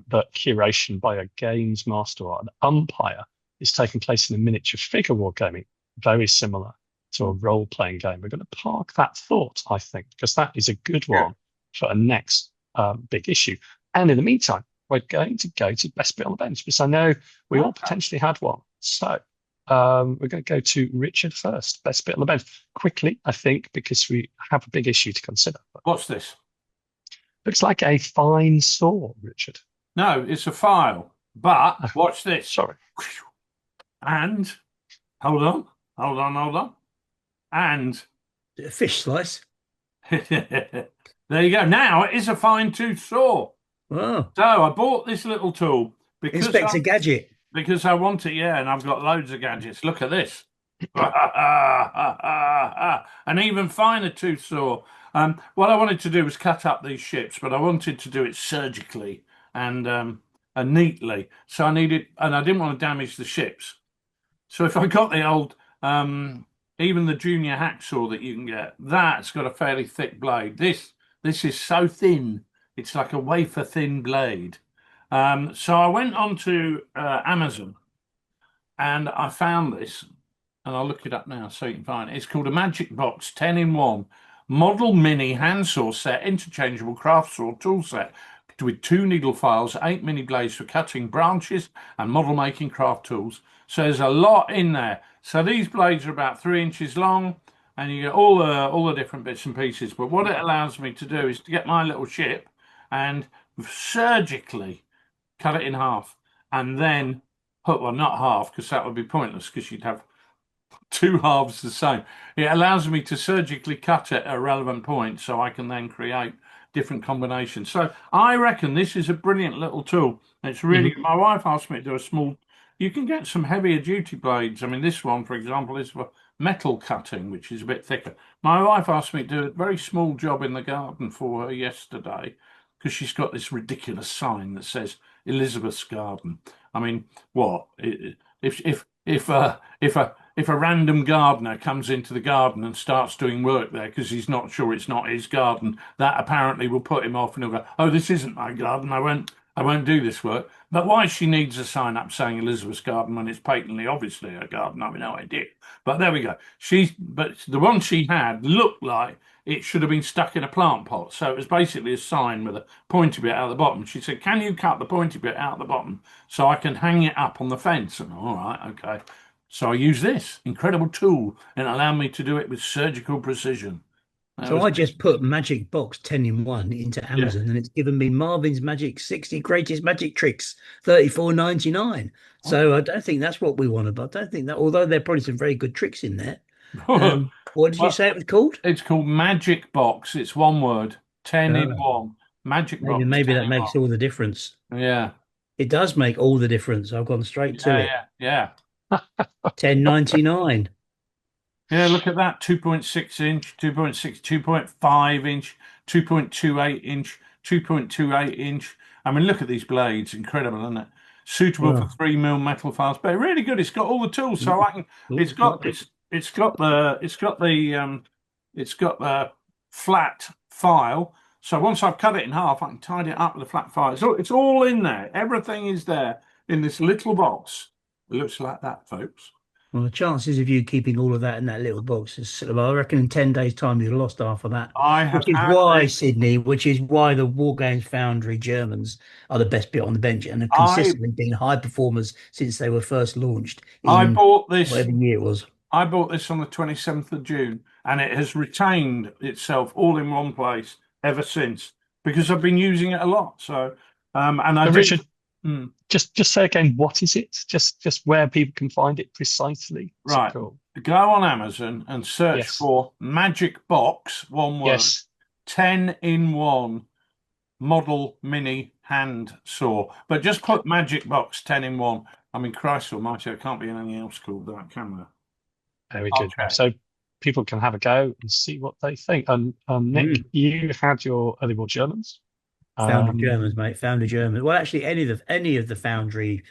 that curation by a games master or an umpire is taking place in a miniature figure war gaming, very similar to a role-playing game? We're going to park that thought, I think, because that is a good one for a next big issue. And in the meantime, we're going to go to best bit on the bench, because I know we all potentially had one. So we're going to go to Richard first, best bit on the bench. Quickly, I think, because we have a big issue to consider. What's this? Looks like a fine saw, Richard. No, it's a file. But watch this. Sorry. And hold on. And a fish slice. There you go. Now it is a fine tooth saw. Wow. So I bought this little tool because Inspector Gadget. because I want it, yeah, and I've got loads of gadgets. Look at this. An even finer tooth saw. What I wanted to do was cut up these ships, but I wanted to do it surgically and neatly. So I didn't want to damage the ships. So if I got the old, even the junior hacksaw that you can get, that's got a fairly thick blade. This is so thin, it's like a wafer thin blade. So I went onto Amazon and I found this, and I'll look it up now so you can find it. It's called a Magic Box 10-in-1 Model Mini Handsaw Set, Interchangeable Craft Saw Tool Set with 2 needle files, 8 mini blades for cutting branches and model making craft tools. So there's a lot in there. So these blades are about 3 inches long, and you get all the different bits and pieces. But what it allows me to do is to get my little ship and surgically cut it in half, and then put, well, not half, because that would be pointless, because you'd have 2 halves the same. It allows me to surgically cut it at a relevant point, so I can then create different combinations. So I reckon this is a brilliant little tool. It's really, my wife asked me to do a small, you can get some heavier duty blades. I mean, this one, for example, is for metal cutting, which is a bit thicker. My wife asked me to do a very small job in the garden for her yesterday, because she's got this ridiculous sign that says Elizabeth's Garden. I mean, what? If a random gardener comes into the garden and starts doing work there because he's not sure it's not his garden, that apparently will put him off, and he'll go, "Oh, this isn't my garden. I won't do this work." But why she needs a sign up saying Elizabeth's Garden when it's patently obviously her garden, I have no idea. But there we go. But the one she had looked like it should have been stuck in a plant pot. So it was basically a sign with a pointy bit out the bottom. She said, "Can you cut the pointy bit out the bottom so I can hang it up on the fence?" And all right, okay. So I use this incredible tool, and it allowed me to do it with surgical precision. So I just put Magic Box 10-in-1 into Amazon, and it's given me Marvin's Magic 60 Greatest Magic Tricks, $34.99. So I don't think that's what we wanted, but I don't think that, although there are probably some very good tricks in there. What did you say it was called? It's called Magic Box. It's one word, 10-in-1. Magic Box. Maybe that makes all the difference. Yeah. It does make all the difference. I've gone straight to it. Yeah. $10.99. Yeah, look at that. 2.6 inch, 2.6, 2.5 inch, 2.28 inch, 2.28 inch. I mean, look at these blades. Incredible, isn't it? Suitable for 3mm metal files, but really good. It's got all the tools, so I can. It's got the flat file. So once I've cut it in half, I can tidy it up with a flat file. So it's all in there. Everything is there in this little box. It looks like that, folks. Well, the chances of you keeping all of that in that little box is sort of, I reckon in 10 days' time you've lost half of that. Sydney, which is why the Wargames Foundry Germans are the best bit on the bench and have consistently been high performers since they were first launched. I bought this, whatever year it was. I bought this on the 27th of June, and it has retained itself all in one place ever since, because I've been using it a lot. So, Richard, just say again, what is it? Just where people can find it precisely. Right. Cool. Go on Amazon and search for Magic Box, one word, 10-in-1 model mini hand saw. But just put Magic Box 10-in-1. I mean, Christ almighty, I can't be anything else called that, can there? Very good. Okay. So people can have a go and see what they think. And Nick, you had your early war Germans. Foundry Germans, mate. Foundry Germans. Well, actually, any of the Foundry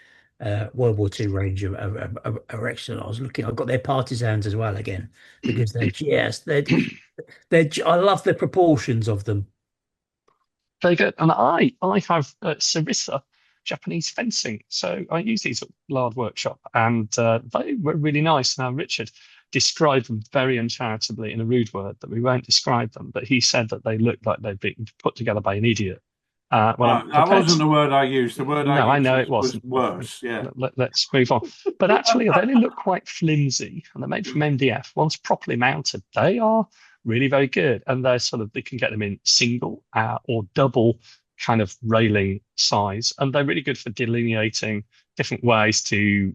World War II range are excellent. I've got their partisans as well again, because they're I love the proportions of them. Very good. And I have Sarissa Japanese fencing. So I use these at Lard Workshop, and they were really nice. Now, Richard described them very uncharitably in a rude word that we won't describe them, but he said that they looked like they'd been put together by an idiot. That wasn't the word I used. The word I used it wasn't. Was worse. Yeah. Let's move on. But actually, they only look quite flimsy, and they're made from MDF. Once properly mounted, they are really very good, and they can get them in single or double kind of railing size, and they're really good for delineating different ways to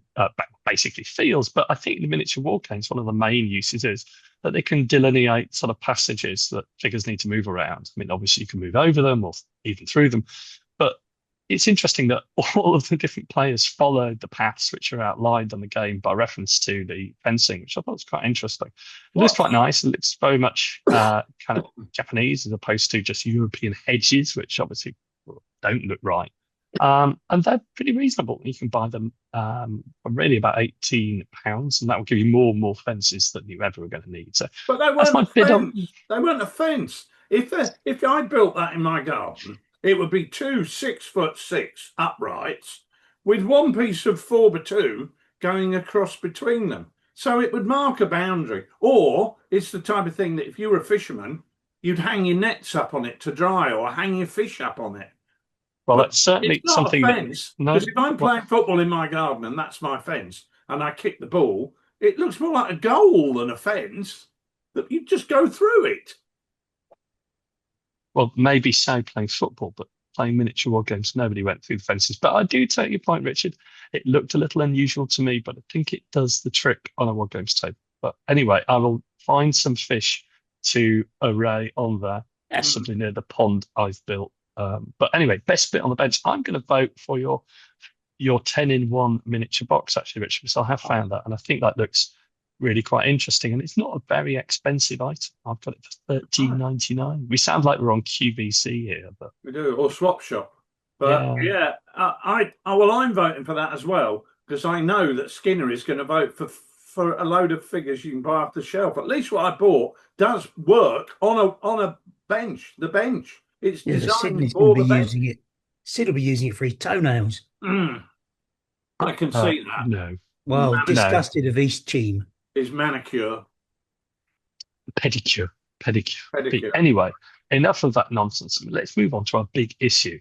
basically fields. But I think in the miniature war games, one of the main uses is that they can delineate sort of passages that figures need to move around. I mean, obviously you can move over them or even through them, but it's interesting that all of the different players followed the paths which are outlined on the game by reference to the fencing, which I thought was quite interesting. It looks quite nice. It looks very much kind of Japanese as opposed to just European hedges, which obviously don't look right. And they're pretty reasonable. You can buy them for really about £18, and that will give you more and more fences than you ever are going to need. So, but they that's my weren't a bid fence. on. They weren't a fence. If I built that in my garden, it would be 2 6'6" uprights with one piece of 4x2 going across between them. So it would mark a boundary. Or it's the type of thing that if you were a fisherman, you'd hang your nets up on it to dry or hang your fish up on it. Well, that's certainly it's not something a fence. Because if I'm playing football in my garden and that's my fence and I kick the ball, it looks more like a goal than a fence, that you just go through it. Well, maybe so playing football, but playing miniature war games, nobody went through the fences. But I do take your point, Richard. It looked a little unusual to me, but I think it does the trick on a war games table. But anyway, I will find some fish to array on there, possibly near the pond I've built. But anyway, best bit on the bench. I'm going to vote for your 10-in-1 miniature box, actually, Richard, because I have found that, and I think that looks really quite interesting. And it's not a very expensive item. I've got it for $13.99. We sound like we're on QVC here, but we do, or Swap Shop. But I'm voting for that as well, because I know that Skinner is going to vote for a load of figures you can buy off the shelf. At least what I bought does work on a bench. The bench. It's designed for the bench. Sid will be using it for his toenails. I can see that. No. Well, disgusted of East Cheam. His manicure. Pedicure. Anyway, enough of that nonsense. Let's move on to our big issue.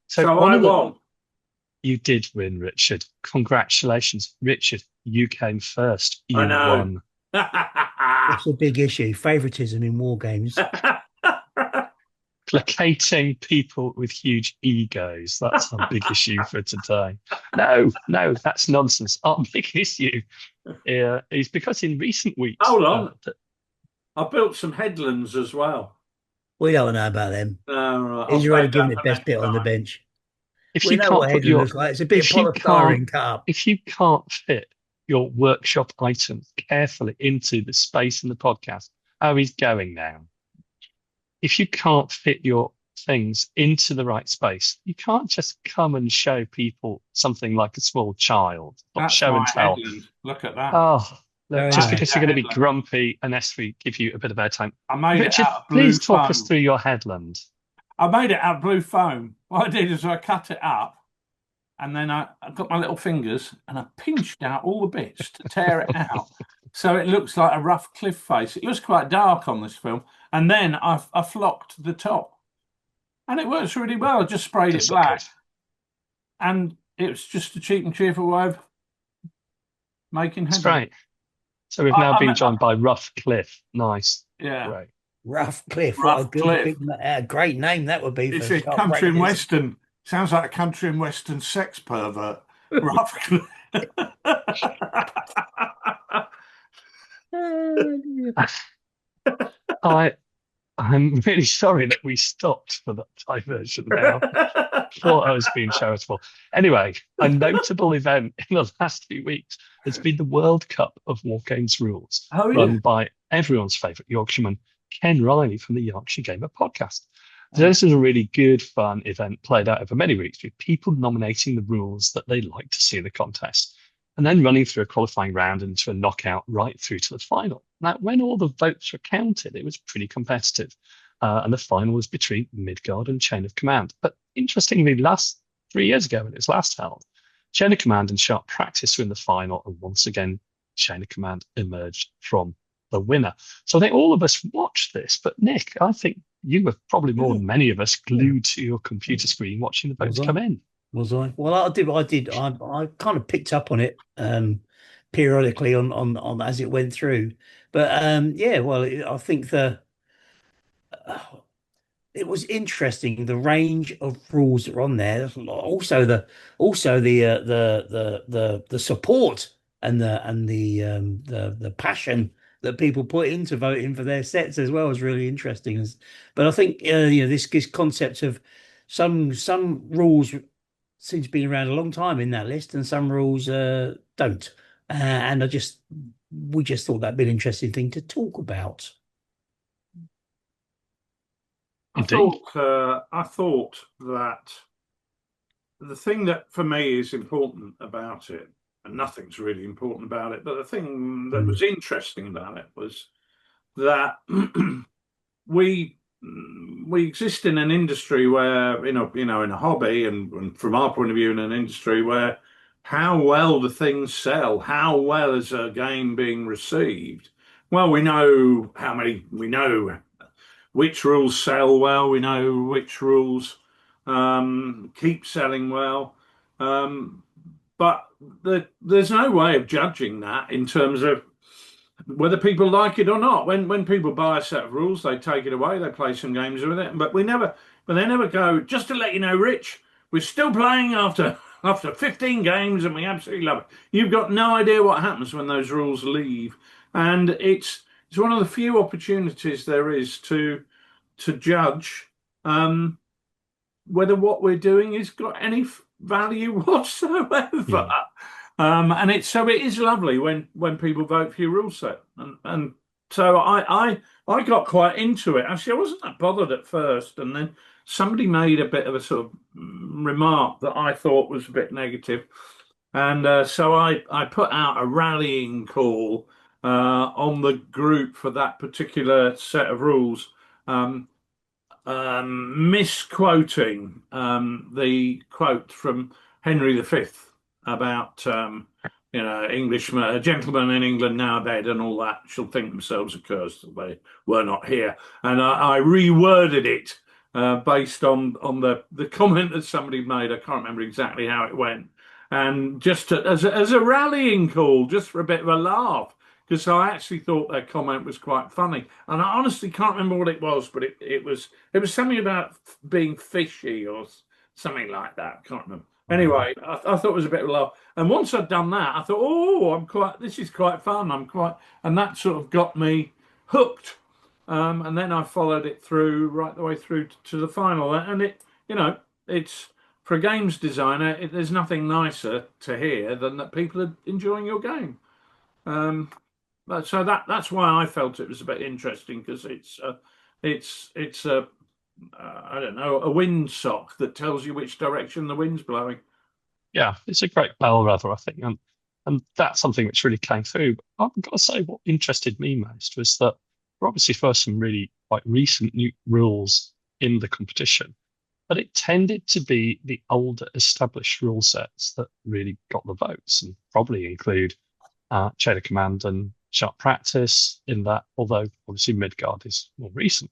So I won. You did win, Richard. Congratulations. Richard, you came first. You won. That's a big issue. Favoritism in war games. Placating people with huge egos. That's our big issue for today. No, that's nonsense. Our big issue is because in recent weeks... Hold on. I built some headlands as well. We don't know about them. Right. He's already given it best bit on the bench. If you can't put your, looks like. It's a bit of polystyrene cup. If you can't fit your workshop items carefully into the space in the podcast, he's going now. If you can't fit your things into the right space, you can't just come and show people something like a small child. Show and tell. Headland. Look at that. Oh, look, just because you're going to be grumpy unless we give you a bit of airtime. Richard, please talk us through your headland. I made it out of blue foam. What I did is I cut it up, and then I got my little fingers and I pinched out all the bits to tear it out. So it looks like a rough cliff face. It looks quite dark on this film. And then I flocked the top. And it works really well. I just sprayed it black. And it was just a cheap and cheerful way of making headlands. That's right. So we've now been joined by Rough Cliff. Nice. Yeah. Great. Rough Cliff. Rough Cliff. Great name that would be. It's a country and western. Sounds like a country and western sex pervert. Rough Cliff. I'm really sorry that we stopped for that diversion now. Thought I was being charitable. Anyway, a notable event in the last few weeks has been the World Cup of Wargames Rules, run by everyone's favourite Yorkshireman, Ken Riley from the Yorkshire Gamer podcast. So this is a really good, fun event played out over many weeks with people nominating the rules that they like to see in the contest, and then running through a qualifying round into a knockout right through to the final. Now, when all the votes were counted, it was pretty competitive. And the final was between Midgard and Chain of Command. But interestingly, 3 years ago when it was last held, Chain of Command and Sharp Practice were in the final, and once again, Chain of Command emerged from the winner. So I think all of us watched this, but Nick, I think you were probably more than many of us glued to your computer screen watching the votes come in. Was I? Well, I did. I kind of picked up on it periodically on as it went through. But I think it was interesting, the range of rules that were on there. Also the support and the passion that people put into voting for their sets as well was really interesting. But I think this concept of some rules seem to be around a long time in that list, and some rules don't. And we just thought that'd be an interesting thing to talk about. I thought that the thing that for me is important about it, and nothing's really important about it, but the thing that was interesting about it was that we exist in an industry where, in a hobby, and from our point of view, in an industry where how well the things sell, how well is a game being received. Well, we know which rules sell well, we know which rules keep selling well, but there's no way of judging that in terms of whether people like it or not. When people buy a set of rules, they take it away, they play some games with it, but they never go, just to let you know, Rich, we're still playing after 15 games and we absolutely love it. You've got no idea what happens when those rules leave, and it's one of the few opportunities there is to judge whether what we're doing has got any value whatsoever. Yeah. And it is lovely when people vote for your rule set, and so I got quite into it. Actually, I wasn't that bothered at first, and then somebody made a bit of a sort of remark that I thought was a bit negative, and so I put out a rallying call on the group for that particular set of rules, misquoting the quote from Henry V about Englishmen, a gentleman in England now dead, and all that shall think themselves accursed that they were not here. And I reworded it based on the comment that somebody made. I can't remember exactly how it went, and just as a rallying call, just for a bit of a laugh, because I actually thought their comment was quite funny, and I honestly can't remember what it was, but it was something about being fishy or something like that. I can't remember. Anyway, I thought it was a bit of a laugh, and once I'd done that, I thought, this is quite fun. And that sort of got me hooked. And then I followed it through right the way through to the final, and it's for a games designer, there's nothing nicer to hear than that people are enjoying your game. So that's why I felt it was a bit interesting, because it's I don't know, a windsock that tells you which direction the wind's blowing. Yeah, it's a great bellwether, I think, and that's something which really came through. But I've got to say, what interested me most was that we're obviously first some really quite recent new rules in the competition, but it tended to be the older established rule sets that really got the votes, and probably include Chain of Command and Sharp Practice in that, although obviously Midgard is more recent.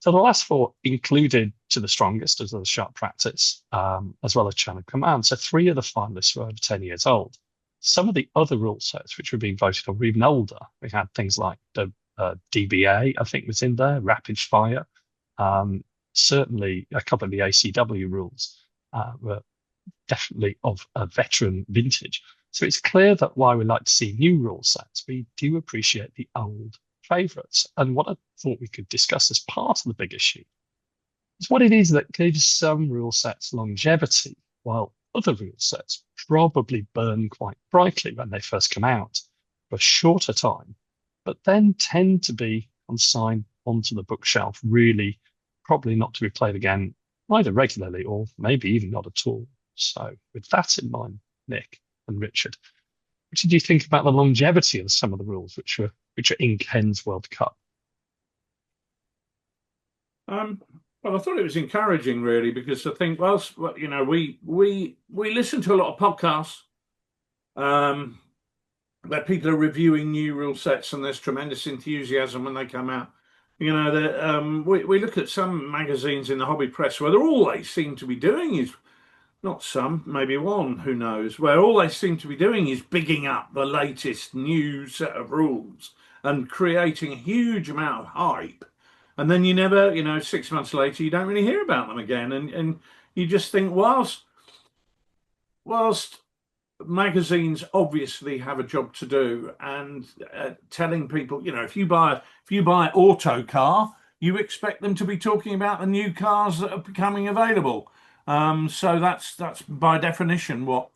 So the last four included to the strongest as well as Sharp Practice, as well as Chain of Command. So 3 of the finalists were over 10 years old. Some of the other rule sets which were being voted on were even older. We had things like the DBA, I think, was in there, Rapid Fire. Certainly a couple of the ACW rules were definitely of a veteran vintage. So it's clear that while we like to see new rule sets, we do appreciate the old favourites. And what I thought we could discuss as part of the big issue is what it is that gives some rule sets longevity, while other rule sets probably burn quite brightly when they first come out for a shorter time, but then tend to be consigned onto the bookshelf, really probably not to be played again either regularly or maybe even not at all. So with that in mind, Nick and Richard, what did you think about the longevity of some of the rules which are in Ken's World Cup? Well, I thought it was encouraging, really, because I think, we listen to a lot of podcasts where people are reviewing new rule sets, and there's tremendous enthusiasm when they come out. We look at some magazines in the hobby press where all they seem to be doing is, not some, maybe one, who knows, where all they seem to be doing is bigging up the latest new set of rules and creating a huge amount of hype. And then you never, 6 months later, you don't really hear about them again. And you just think, whilst magazines obviously have a job to do, and telling people, if you buy Autocar, you expect them to be talking about the new cars that are becoming available. So that's by definition what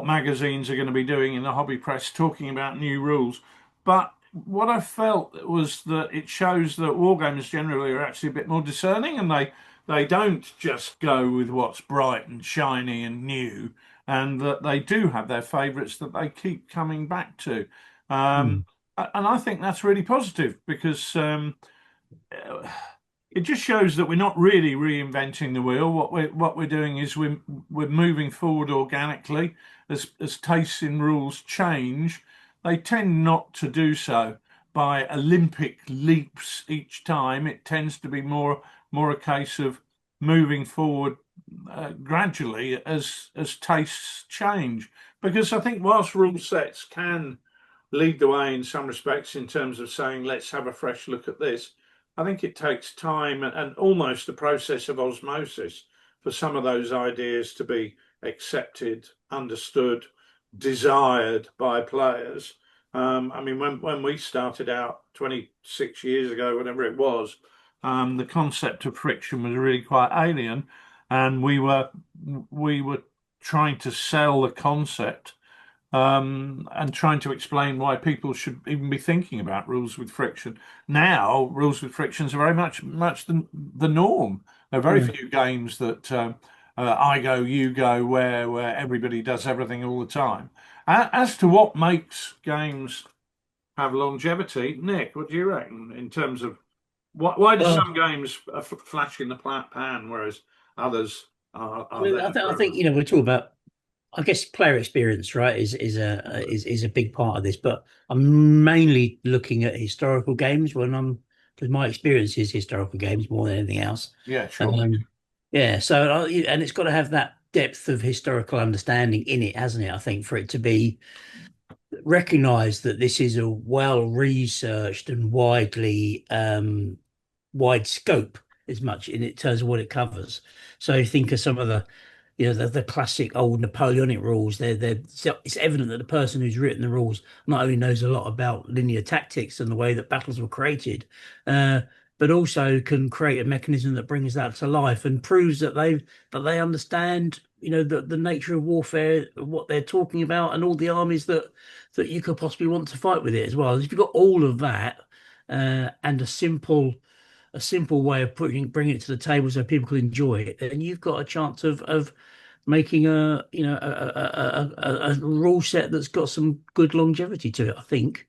magazines are going to be doing in the hobby press, talking about new rules. But what I felt was that it shows that wargames generally are actually a bit more discerning, and they don't just go with what's bright and shiny and new, and that they do have their favourites that they keep coming back to. And I think that's really positive, because it just shows that we're not really reinventing the wheel. What we're doing is we're moving forward organically. As tastes in rules change, they tend not to do so by Olympic leaps each time. It tends to be more a case of moving forward gradually as tastes change. Because I think whilst rule sets can lead the way in some respects in terms of saying, let's have a fresh look at this, I think it takes time and almost a process of osmosis for some of those ideas to be accepted, understood, desired by players. I mean, when we started out 26 years ago, whatever it was, the concept of friction was really quite alien, and we were trying to sell the concept, and trying to explain why people should even be thinking about rules with friction. Now, rules with frictions are very much the norm. There are very few games that I go, you go, where everybody does everything all the time. As to what makes games have longevity, Nick, what do you reckon in terms of why do some games flash in the pan, whereas others are I think we're talking about, I guess, player experience, right, is a big part of this. But I'm mainly looking at historical games because my experience is historical games more than anything else. Yeah, sure. Yeah, so and it's got to have that depth of historical understanding in it, hasn't it? I think, for it to be recognised that this is a well researched and wide scope, as much in terms of what it covers. So think of some of the classic old Napoleonic rules. It's evident that the person who's written the rules not only knows a lot about linear tactics and the way that battles were created, but also can create a mechanism that brings that to life and proves that they understand, the nature of warfare, what they're talking about, and all the armies that you could possibly want to fight with it as well. If you've got all of that, and a simple way of bringing it to the table so people can enjoy it, then you've got a chance of making a rule set that's got some good longevity to it, I think.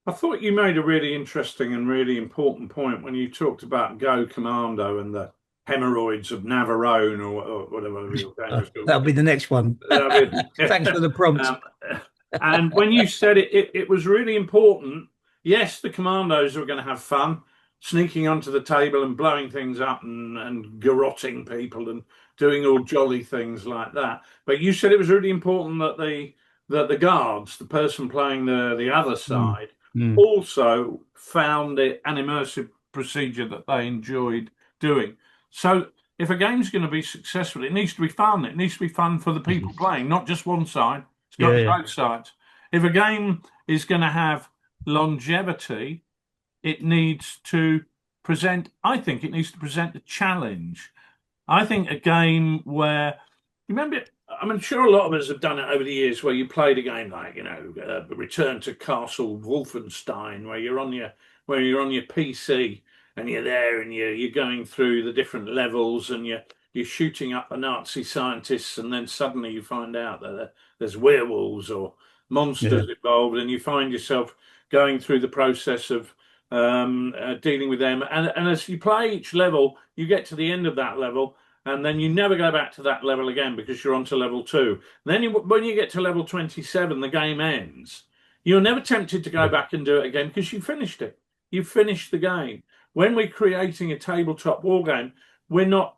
I thought you made a really interesting and really important point when you talked about Go Commando and the hemorrhoids of Navarone, or whatever your game was called. That'll be the next one. Thanks for the prompt. And when you said it was really important. Yes, the commandos are going to have fun, sneaking onto the table and blowing things up and garrotting people and doing all jolly things like that. But you said it was really important that the guards, the person playing the other side, also found it an immersive procedure that they enjoyed doing. So if a game's going to be successful, it needs to be fun. It needs to be fun for the people playing, not just one side. It's got both sides. If a game is going to have longevity, it needs to present a challenge. I think a game where, remember, I'm sure a lot of us have done it over the years, where you played a game like, Return to Castle Wolfenstein, where you're on your PC and you're there and you're going through the different levels and you're shooting up the Nazi scientists, and then suddenly you find out that there's werewolves or monsters involved, and you find yourself going through the process of dealing with them. And as you play each level, you get to the end of that level, and then you never go back to that level again because you're on to level 2. Then when you get to level 27, the game ends. You're never tempted to go back and do it again because you finished it. You finished the game. When we're creating a tabletop war game, we're not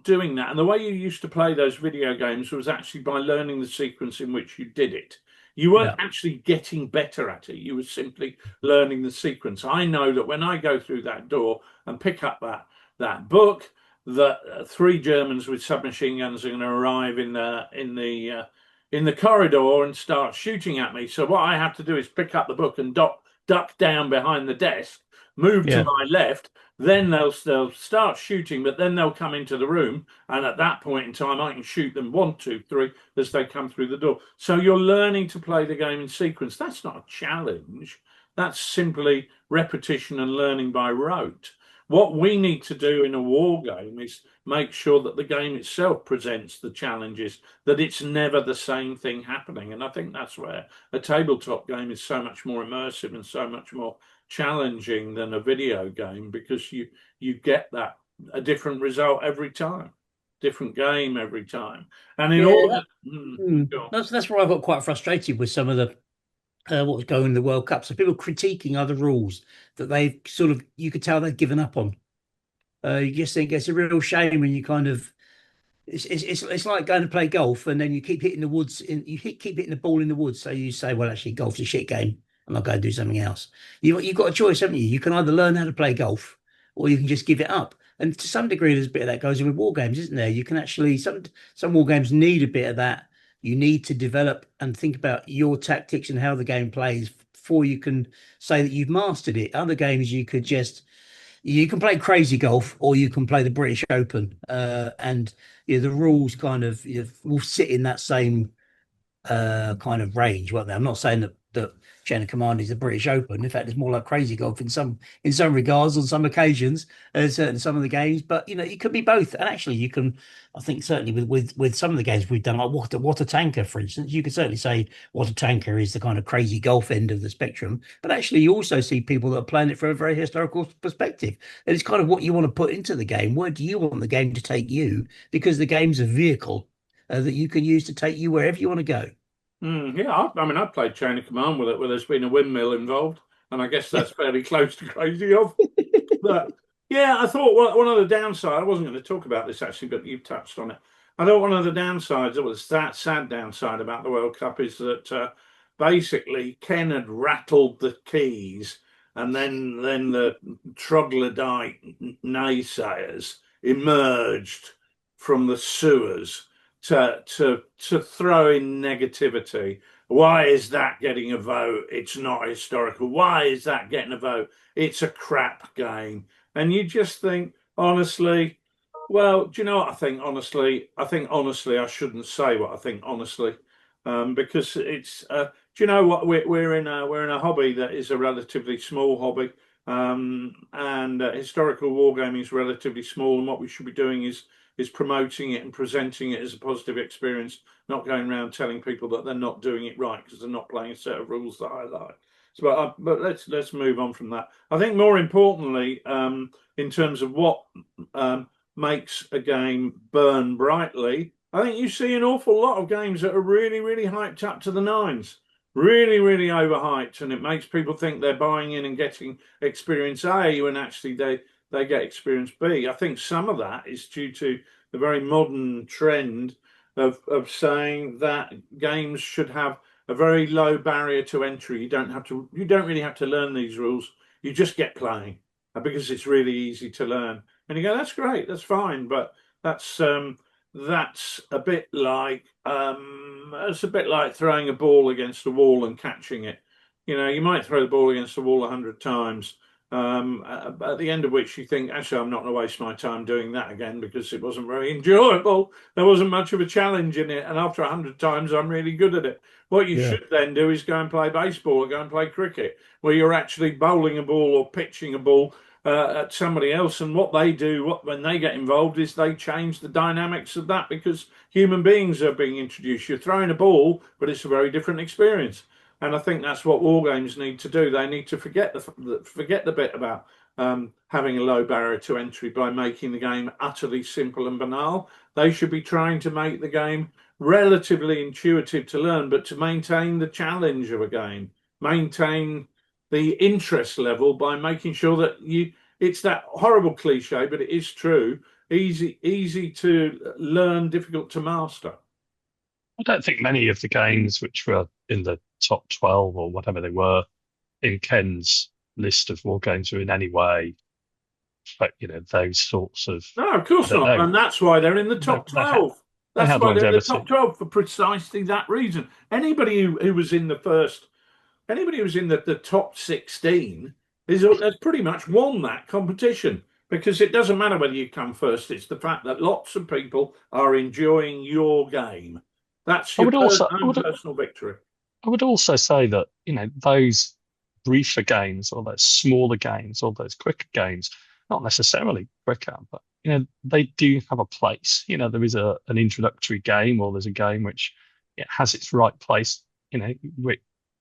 doing that. And the way you used to play those video games was actually by learning the sequence in which you did it. You weren't actually getting better at it. You were simply learning the sequence. I know that when I go through that door and pick up that book, that 3 Germans with submachine guns are going to arrive in the corridor and start shooting at me. So what I have to do is pick up the book and duck down behind the desk, move to my left, then they'll start shooting, but then they'll come into the room, and at that point in time, I can shoot them 1, 2, 3 as they come through the door. So you're learning to play the game in sequence. That's not a challenge. That's simply repetition and learning by rote. What we need to do in a war game is make sure that the game itself presents the challenges, that it's never the same thing happening. And I think that's where a tabletop game is so much more immersive and so much more challenging than a video game, because you get that a different result every time, different game every time. And in order, that's where I got quite frustrated with some of the what was going in the World Cup. So people critiquing other rules that they've sort of, you could tell they've given up on. You just think it's a real shame when you kind of, it's like going to play golf and then you keep hitting the woods, keep hitting the ball in the woods. So you say, well, actually, golf's a shit game, and I'll go do something else. You've got a choice, haven't you? You can either learn how to play golf, or you can just give it up. And to some degree, there's a bit of that goes in with war games, isn't there? You can actually, some war games need a bit of that. You need to develop and think about your tactics and how the game plays before you can say that you've mastered it. Other games, you can play crazy golf, or you can play the British Open, and the rules kind of will sit in that same kind of range, won't they? I'm not saying that Chain of Command is the British Open. In fact, it's more like crazy golf in some regards, on some occasions, some of the games. But it could be both. And actually, you can, I think, certainly with some of the games we've done, like Water Tanker, for instance, you could certainly say Water Tanker is the kind of crazy golf end of the spectrum. But actually, you also see people that are playing it from a very historical perspective, and it's kind of what you want to put into the game. Where do you want the game to take you? Because the game's a vehicle that you can use to take you wherever you want to go. Yeah, I mean, I've played Chain of Command with it, where there's been a windmill involved, and I guess that's fairly close to crazy golf. But yeah, I thought one of the downsides, I wasn't going to talk about this actually, but you've touched on it. I thought one of the downsides, it was that sad downside about the World Cup, is that basically Ken had rattled the keys, and then the troglodyte naysayers emerged from the sewers to throw in negativity. Why is that getting a vote? It's not historical. Why is that getting a vote? It's a crap game. And you just think, honestly, well, do you know what I think? Honestly, I shouldn't say what I think honestly, because it's. Do you know what? We're in a hobby that is a relatively small hobby, and historical wargaming is relatively small. And what we should be doing is promoting it and presenting it as a positive experience, not going around telling people that they're not doing it right because they're not playing a set of rules that I like. So, but let's move on from that. I think more importantly, in terms of what makes a game burn brightly, I think you see an awful lot of games that are really, really hyped up to the nines, really, really overhyped, and it makes people think they're buying in and getting experience A when actually they get experience B. I think some of that is due to the very modern trend of saying that games should have a very low barrier to entry. You don't really have to learn these rules. You just get playing because it's really easy to learn. And you go, that's great, that's fine, but that's a bit like throwing a ball against a wall and catching it. You might throw the ball against the wall 100 times. At the end of which you think, actually, I'm not going to waste my time doing that again because it wasn't very enjoyable. There wasn't much of a challenge in it. And after 100 times, I'm really good at it. What you should then do is go and play baseball or go and play cricket, where you're actually bowling a ball or pitching a ball at somebody else. And what they do, when they get involved, is they change the dynamics of that because human beings are being introduced. You're throwing a ball, but it's a very different experience. And I think that's what war games need to do. They need to forget the bit about having a low barrier to entry by making the game utterly simple and banal. They should be trying to make the game relatively intuitive to learn, but to maintain the challenge of a game, maintain the interest level by making sure that it's that horrible cliche, but it is true, easy to learn, difficult to master. I don't think many of the games which were in the top 12 or whatever they were in Ken's list of war games were in any way, but those sorts of. No, of course not, and that's why they're in the top 12. That's why they're in the top 12 for precisely that reason. Anybody who was in the top 16, has pretty much won that competition, because it doesn't matter whether you come first. It's the fact that lots of people are enjoying your game. That's your own personal victory. I would also say that, those briefer games or those smaller games or those quicker games, not necessarily quicker, but, they do have a place. There is an introductory game, or there's a game which it has its right place,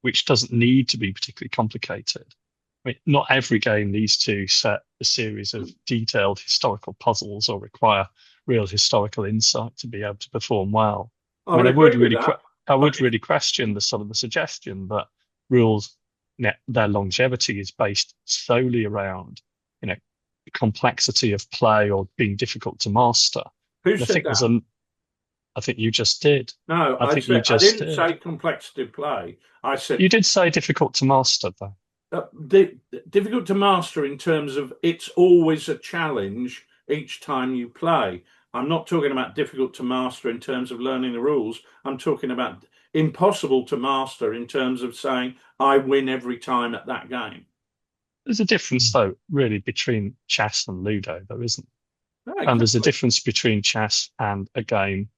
which doesn't need to be particularly complicated. I mean, not every game needs to set a series of detailed historical puzzles or require real historical insight to be able to perform well. I would really question the sort of the suggestion that rules, their longevity is based solely around, the complexity of play or being difficult to master. Who said that? I think you just did. No, I didn't say complexity of play. I said you did say difficult to master, though. Difficult to master in terms of it's always a challenge each time you play. I'm not talking about difficult to master in terms of learning the rules. I'm talking about impossible to master in terms of saying I win every time at that game. There's a difference, though, really, between chess and Ludo, there isn't. No, and there's a difference between chess and a game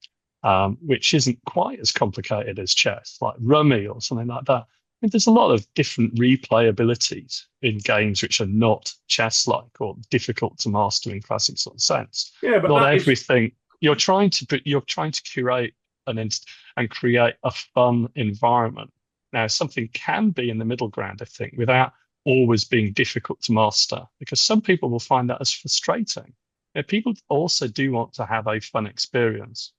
which isn't quite as complicated as chess, like Rummy or something like that. I mean, there's a lot of different replayabilities in games which are not chess-like or difficult to master in classic sort of sense. Yeah, but not everything. You're trying to curate and create a fun environment. Now, something can be in the middle ground, I think, without always being difficult to master, because some people will find that as frustrating. People also do want to have a fun experience.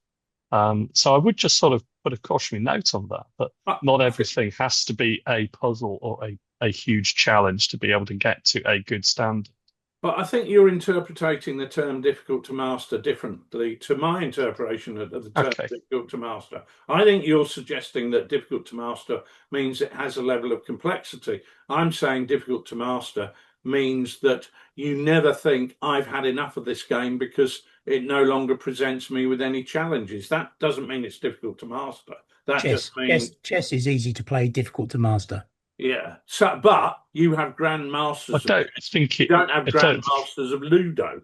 So I would just sort of put a cautionary note on that, but not everything has to be a puzzle or a huge challenge to be able to get to a good standard. But I think you're interpreting the term difficult to master differently to my interpretation of the term difficult to master. I think you're suggesting that difficult to master means it has a level of complexity. I'm saying difficult to master means that you never think I've had enough of this game because it no longer presents me with any challenges. That doesn't mean it's difficult to master. That just means chess is easy to play, difficult to master. Yeah. So, but you have grandmasters. You don't have grandmasters of Ludo.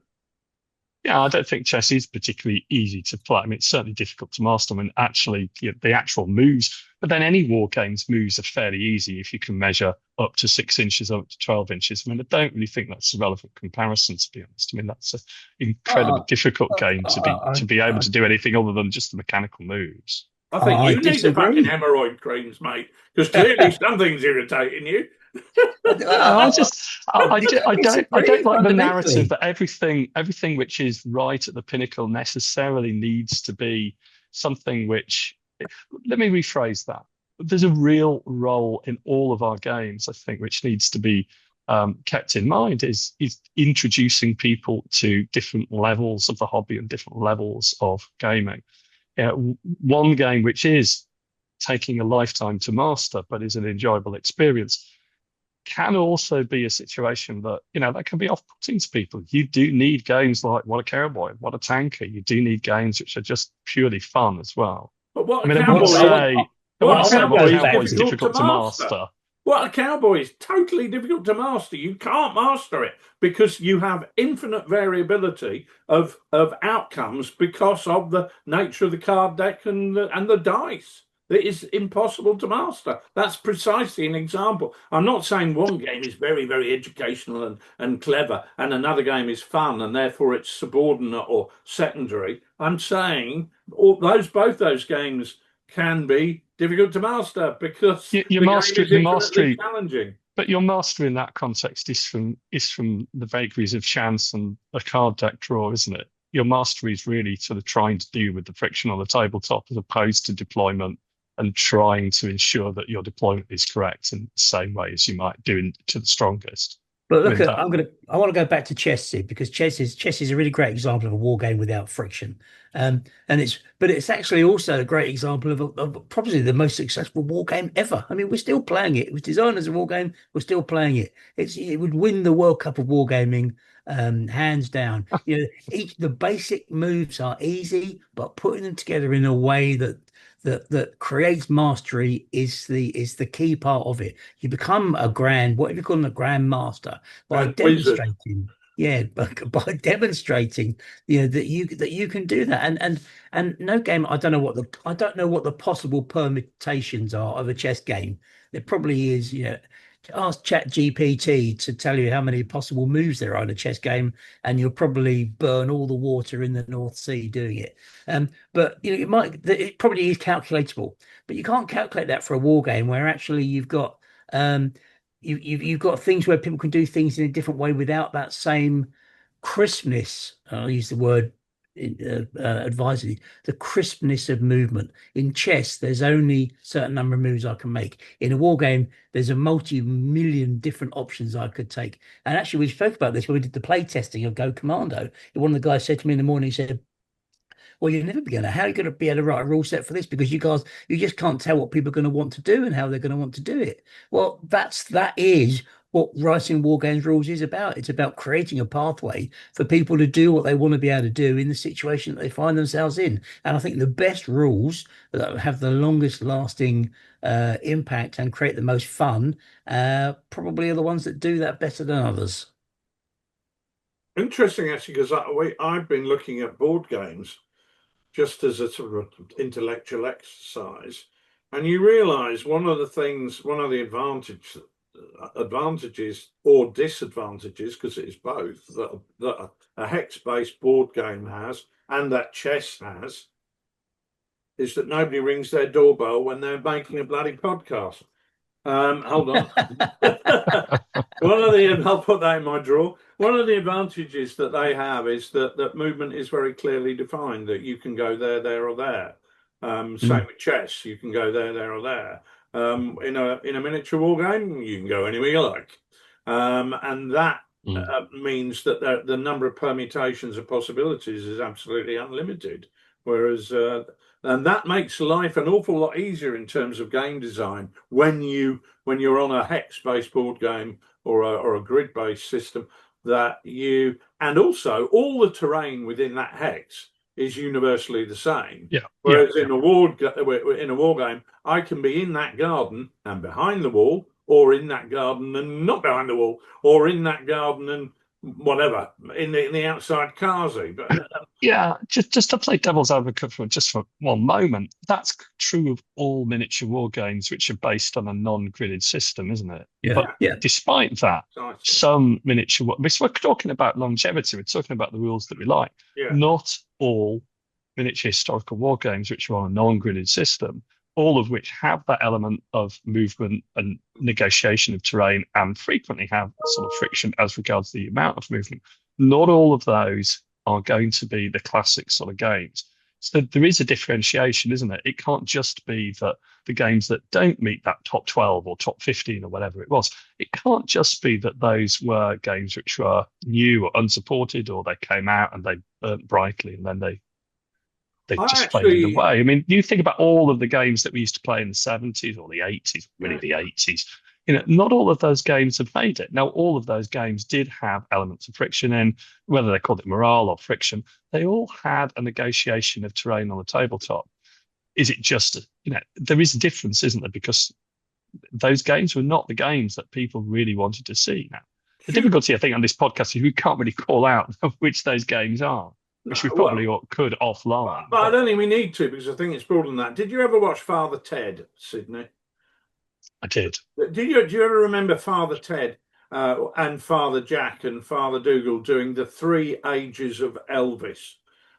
Yeah, I don't think chess is particularly easy to play. I mean, it's certainly difficult to master. I mean, actually, the actual moves, but then any war games moves are fairly easy if you can measure up to 6 inches, up to 12 inches. I mean, I don't really think that's a relevant comparison, to be honest. I mean, that's an incredibly difficult game to be able to do anything other than just the mechanical moves. I think you need the fucking hemorrhoid creams, mate, because clearly something's irritating you. I don't like the narrative that everything which is right at the pinnacle necessarily needs to be something which. Let me rephrase that. There's a real role in all of our games, I think, which needs to be kept in mind is introducing people to different levels of the hobby and different levels of gaming. One game which is taking a lifetime to master, but is an enjoyable experience, can also be a situation that, that can be off-putting to people. You do need games like What a Cowboy, What a Tanker. You do need games which are just purely fun as well. But What a Cowboy is difficult to master. What a Cowboy is totally difficult to master. You can't master it because you have infinite variability of outcomes because of the nature of the card deck and the dice. It is impossible to master. That's precisely an example. I'm not saying one game is very, very educational and clever and another game is fun and therefore it's subordinate or secondary. I'm saying both those games can be difficult to master because your mastery challenging. But your mastery in that context is from the vagaries of chance and a card deck draw, isn't it? Your mastery is really sort of trying to deal with the friction on the tabletop as opposed to deployment and trying to ensure that your deployment is correct in the same way as you might do to the strongest. But look, I want to go back to chess, because chess is a really great example of a war game without friction, but it's actually also a great example of probably the most successful war game ever. I mean, we're still playing it. It was designed as a war game. We're still playing it. It would win the World Cup of wargaming, hands down. The basic moves are easy, but putting them together in a way that that creates mastery is the key part of it. You become a grand, whatever you call them, a grand master by Grand wizard. demonstrating. Yeah, by demonstrating, that you can do that, and no game. I don't know what the possible permutations are of a chess game. There probably is. Ask Chat GPT to tell you how many possible moves there are in a chess game, and you'll probably burn all the water in the North Sea doing it. But it probably is calculatable, but you can't calculate that for a war game where actually you've got you've got things where people can do things in a different way without that same crispness. I'll use the word advisedly, the crispness of movement. In chess, there's only a certain number of moves I can make. In a war game, there's a multi-million different options I could take. And actually, we spoke about this when we did the play testing of Go Commando. One of the guys said to me in the morning, he said, well, you're never going to, how are you going to be able to write a rule set for this? Because you just can't tell what people are going to want to do and how they're going to want to do it. Well, that is what writing war games rules is about. It's about creating a pathway for people to do what they want to be able to do in the situation that they find themselves in. And I think the best rules that have the longest lasting impact and create the most fun probably are the ones that do that better than others. Interesting, actually, because I've been looking at board games just as a sort of intellectual exercise, and you realise one of the advantages or disadvantages, because it is both, that a hex-based board game has and that chess has, is that nobody rings their doorbell when they're making a bloody podcast. Hold on. I'll put that in my drawer. One of the advantages that they have is that movement is very clearly defined, that you can go there, or there. Same with chess, you can go there, or there. In a miniature war game, you can go anywhere you like. And that means that the number of permutations of possibilities is absolutely unlimited. Whereas and that makes life an awful lot easier in terms of game design when you're on a hex-based board game or a grid-based system, and also all the terrain within that hex is universally the same. Yeah. Whereas in a war game, I can be in that garden and behind the wall, or in that garden and not behind the wall, or in that garden and whatever in the outside carsy. But just to play devil's advocate for one moment, that's true of all miniature war games which are based on a non-gridded system, isn't it? But despite that, some miniature we're talking about longevity, we're talking about the rules that we like. Not all miniature historical war games which are on a non-gridded system, all of which have that element of movement and negotiation of terrain and frequently have sort of friction as regards the amount of movement. Not all of those are going to be the classic sort of games. So there is a differentiation, isn't it? It can't just be that the games that don't meet that top 12 or top 15 or whatever it was, it can't just be that those were games which were new or unsupported, or they came out and they burnt brightly and then they just played it away. I mean, you think about all of the games that we used to play in the 70s or the 80s, really the 80s. Not all of those games have made it. Now, all of those games did have elements of friction in, whether they called it morale or friction. They all had a negotiation of terrain on the tabletop. Is it just, there is a difference, isn't there? Because those games were not the games that people really wanted to see. Now, the difficulty, I think, on this podcast is we can't really call out which those games are. Which we probably could offline. But I don't think we need to, because I think it's broader than that. Did you ever watch Father Ted, Sydney? I did. Do you ever remember Father Ted and Father Jack and Father Dougal doing the 3 ages of Elvis?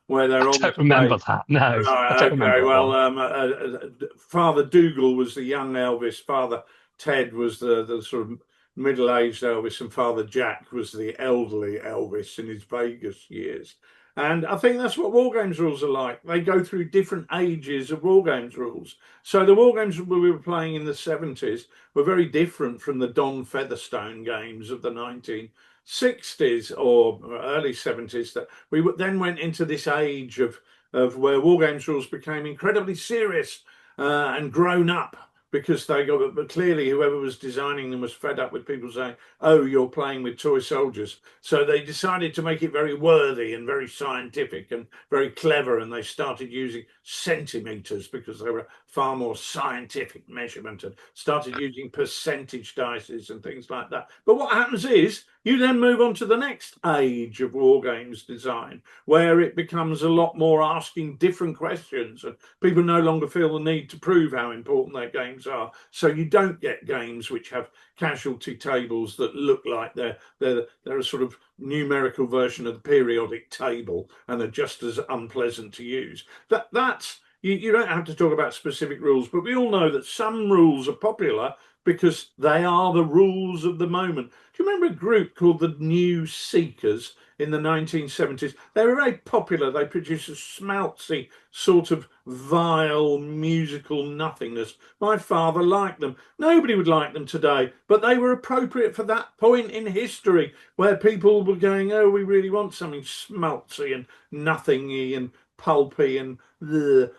Where they're I don't remember that. No, I don't remember. Well, Father Dougal was the young Elvis. Father Ted was the sort of middle-aged Elvis, and Father Jack was the elderly Elvis in his Vegas years. And I think that's what War Games rules are like. They go through different ages of War Games rules. So the War Games we were playing in the 70s were very different from the Don Featherstone games of the 1960s or early 70s. That we then went into this age of where War Games rules became incredibly serious and grown up. because they got, but clearly whoever was designing them was fed up with people saying, "Oh, you're playing with toy soldiers." So they decided to make it very worthy and very scientific and very clever, and they started using centimeters because they were far more scientific measurement, and started using percentage dices and things like that. But what happens is you then move on to the next age of war games design, where it becomes a lot more asking different questions, and people no longer feel the need to prove how important their games are. So you don't get games which have casualty tables that look like they're a sort of numerical version of the periodic table and are just as unpleasant to use. That's you don't have to talk about specific rules, but we all know that some rules are popular because they are the rules of the moment. Do you remember a group called the New Seekers in the 1970s? They were very popular. They produced a schmaltzy sort of vile musical nothingness. My father liked them. Nobody would like them today, but they were appropriate for that point in history where people were going, "Oh, we really want something schmaltzy and nothingy and pulpy and bleh."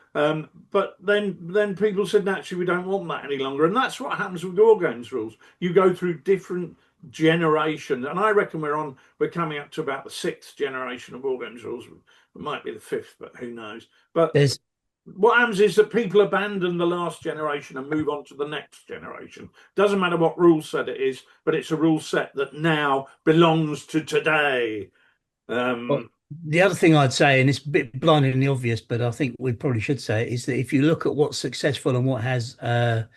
But then people said, "Actually, we don't want that any longer." And that's what happens with war games rules. You go through different generations, and I reckon we're coming up to about the 6th generation of war games rules. It might be the 5th, but who knows. But what happens is that people abandon the last generation and move on to the next generation. Doesn't matter what rule set it is, but it's a rule set that now belongs to today. Well, the other thing I'd say, and it's a bit blindingly obvious, but I think we probably should say it, is that if you look at what's successful and what has that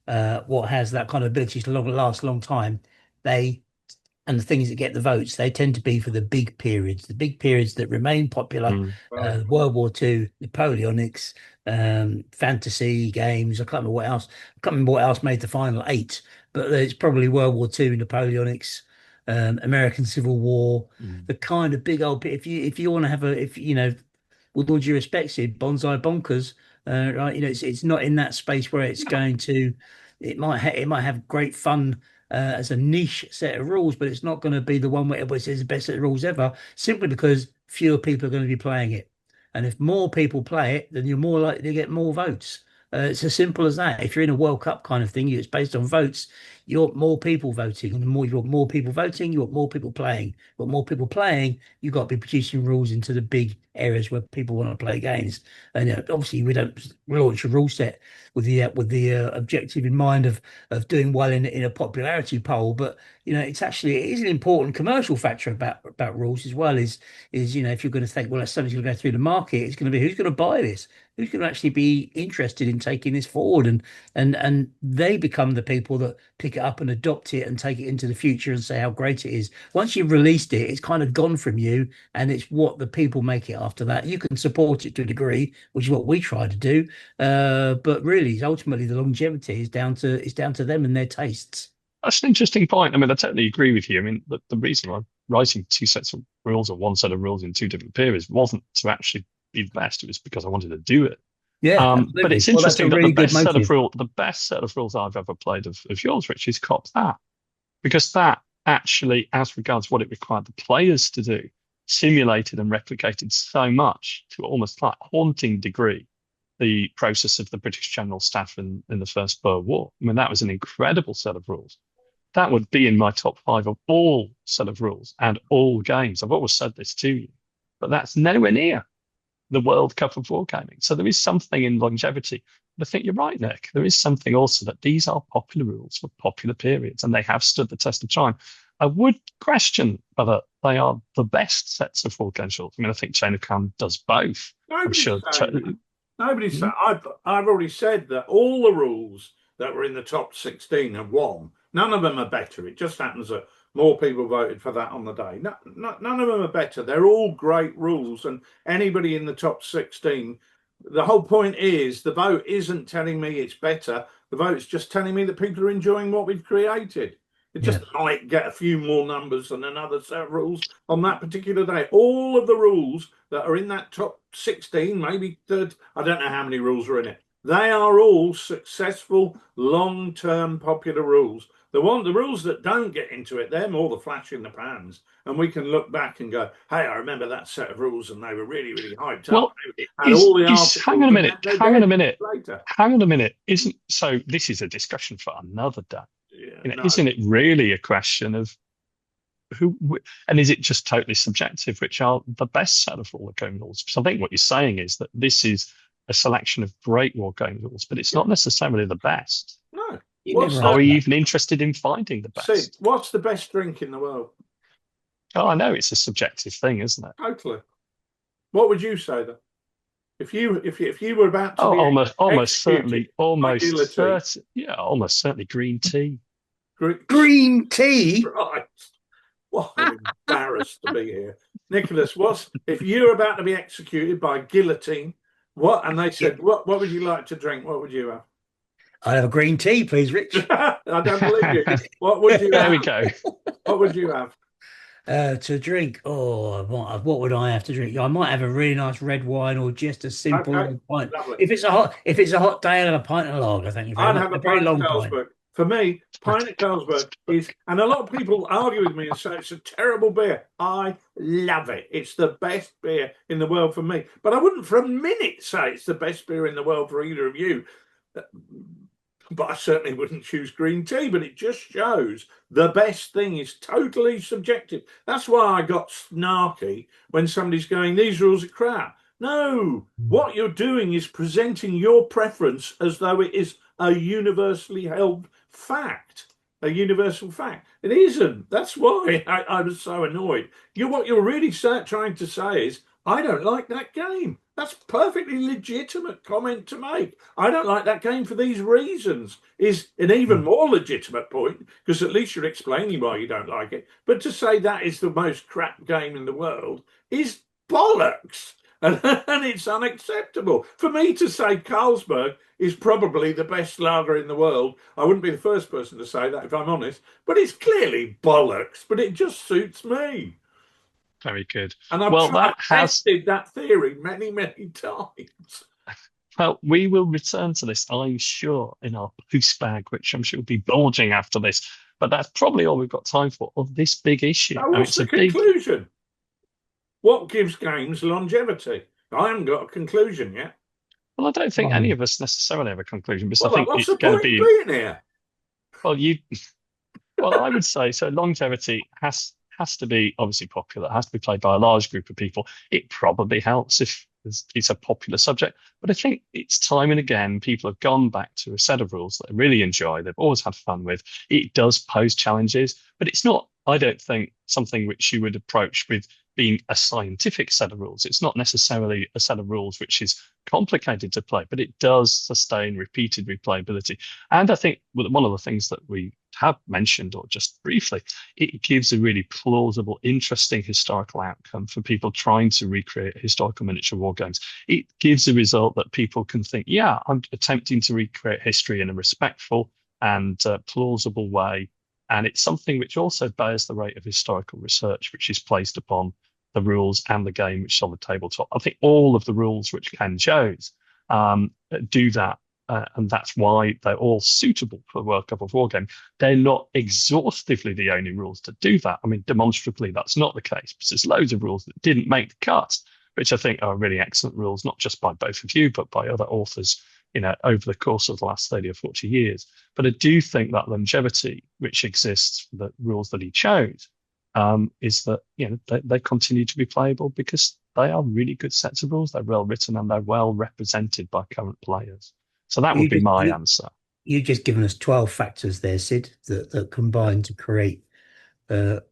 kind of ability to last a long time, and the things that get the votes, they tend to be for the big periods that remain popular. World War II, Napoleonics, fantasy games. I can't remember what else. I can't remember what else made the final 8, but it's probably World War II, Napoleonics, American Civil War, the kind of big old. If you want to have with all due respect, Sid, Bonsai Bonkers, right? It's not in that space where it's going to. It might have great fun as a niche set of rules, but it's not going to be the one where everybody says the best set of rules ever, simply because fewer people are going to be playing it. And if more people play it, then you're more likely to get more votes. It's as simple as that. If you're in a World Cup kind of thing, it's based on votes. You want more people voting, and the more you want more people voting, you want more people playing. But more people playing, you've got to be producing rules into the big areas where people want to play games. And obviously, we don't launch a rule set with the objective in mind of doing well in a popularity poll. But it is an important commercial factor about rules as well. Is if you're going to think, well, something's going to go through the market, it's going to be who's going to buy this, who's going to actually be interested in taking this forward, and they become the people that pick it up and adopt it and take it into the future and say how great it is. Once you've released it, it's kind of gone from you, and it's what the people make it after that. You can support it to a degree, which is what we try to do, but really, ultimately, the longevity is down to them and their tastes. That's an interesting point. I mean, I totally agree with you. I mean, the reason I'm writing 2 sets of rules or 1 set of rules in 2 different periods wasn't to actually be the best. It was because I wanted to do it. Yeah, but it's interesting that the best set of rules I've ever played of yours, Rich, is Cop That, because that actually, as regards what it required the players to do, simulated and replicated so much to almost like haunting degree the process of the British General Staff in the First Boer War. I mean, that was an incredible set of rules. That would be in my top 5 of all set of rules and all games. I've always said this to you, but that's nowhere near the World Cup of Wargaming. So there is something in longevity. But I think you're right, Nick. There is something also that these are popular rules for popular periods, and they have stood the test of time. I would question whether they are the best sets of Wargames rules. I mean, I think Chain of Command does both. Nobody's saying. I've already said that all the rules that were in the top 16 have won. None of them are better. It just happens that more people voted for that on the day. None of them are better. They're all great rules, and anybody in the top 16, the whole point is the vote isn't telling me it's better. The vote's just telling me that people are enjoying what we've created. It just might get a few more numbers than another set of rules on that particular day. All of the rules that are in that top 16, maybe third, I don't know how many rules are in it. They are all successful, long-term popular rules. The rules that don't get into it, they're more the flash in the pans, and we can look back and go, "Hey, I remember that set of rules, and they were really, really hyped up." Hang on a minute. Hang on a minute. Isn't so? This is a discussion for another day. Isn't it really a question of who, and is it just totally subjective, which are the best set of wargame rules? Because I think what you're saying is that this is a selection of great wargame rules, but it's not necessarily the best. No. Are we even interested in finding the best? See, what's the best drink in the world? Oh, I know it's a subjective thing, isn't it? Totally. What would you say then? If you were about to be almost certainly green tea. Green tea? Right. What I'm embarrassed to be here. Nicholas, if you were about to be executed by guillotine, and they said, what would you like to drink? What would you have? I'd have a green tea, please, Rich. I don't believe you. What would you have? There we go. What would you have? To drink? Oh, what would I have to drink? I might have a really nice red wine or just a simple pint. Lovely. If it's a hot day, I'll have a pint of lager. Thank you very much. I'd have a very long pint. For me, pint of Carlsberg is, and a lot of people argue with me and say it's a terrible beer. I love it. It's the best beer in the world for me. But I wouldn't for a minute say it's the best beer in the world for either of you. But I certainly wouldn't choose green tea. But it just shows the best thing is totally subjective. That's why I got snarky when somebody's going, these rules are crap. No, what you're doing is presenting your preference as though it is a universally held fact, a universal fact. It isn't. That's why I was so annoyed. What you're really trying to say is, I don't like that game. That's a perfectly legitimate comment to make. I don't like that game for these reasons is an even more legitimate point, because at least you're explaining why you don't like it. But to say that is the most crap game in the world is bollocks. And it's unacceptable. For me to say Carlsberg is probably the best lager in the world, I wouldn't be the first person to say that if I'm honest, but it's clearly bollocks, but it just suits me. Very good. And I've tested that theory many, many times. Well, we will return to this, I'm sure, in our post bag, which I'm sure will be bulging after this. But that's probably all we've got time for of this big issue. Now, what's the conclusion? What gives games longevity? I haven't got a conclusion yet. Well, I don't think any of us necessarily have a conclusion, because I think what's it's the point being here? Well, I would say so. Longevity has to be obviously popular. It has to be played by a large group of people. It probably helps if it's a popular subject, but I think it's time and again people have gone back to a set of rules that they really enjoy. They've always had fun with. It does pose challenges, but it's not, I don't think, something which you would approach with being a scientific set of rules. It's not necessarily a set of rules which is complicated to play, but it does sustain repeated replayability. And I think one of the things that we have mentioned, or just briefly, it gives a really plausible, interesting historical outcome for people trying to recreate historical miniature war games. It gives a result that people can think, yeah, I'm attempting to recreate history in a respectful and plausible way. And it's something which also bears the weight of historical research, which is placed upon the rules and the game which is on the tabletop. I think all of the rules which Ken chose do that. And that's why they're all suitable for the World Cup of Wargame. They're not exhaustively the only rules to do that. I mean, demonstrably, that's not the case, because there's loads of rules that didn't make the cut, which I think are really excellent rules, not just by both of you, but by other authors, over the course of the last 30 or 40 years. But I do think that longevity, which exists for the rules that he chose, is that, they continue to be playable because they are really good sets of rules. They're well written and they're well represented by current players. So that would be my answer. You've just given us 12 factors there, Sid, that combine to create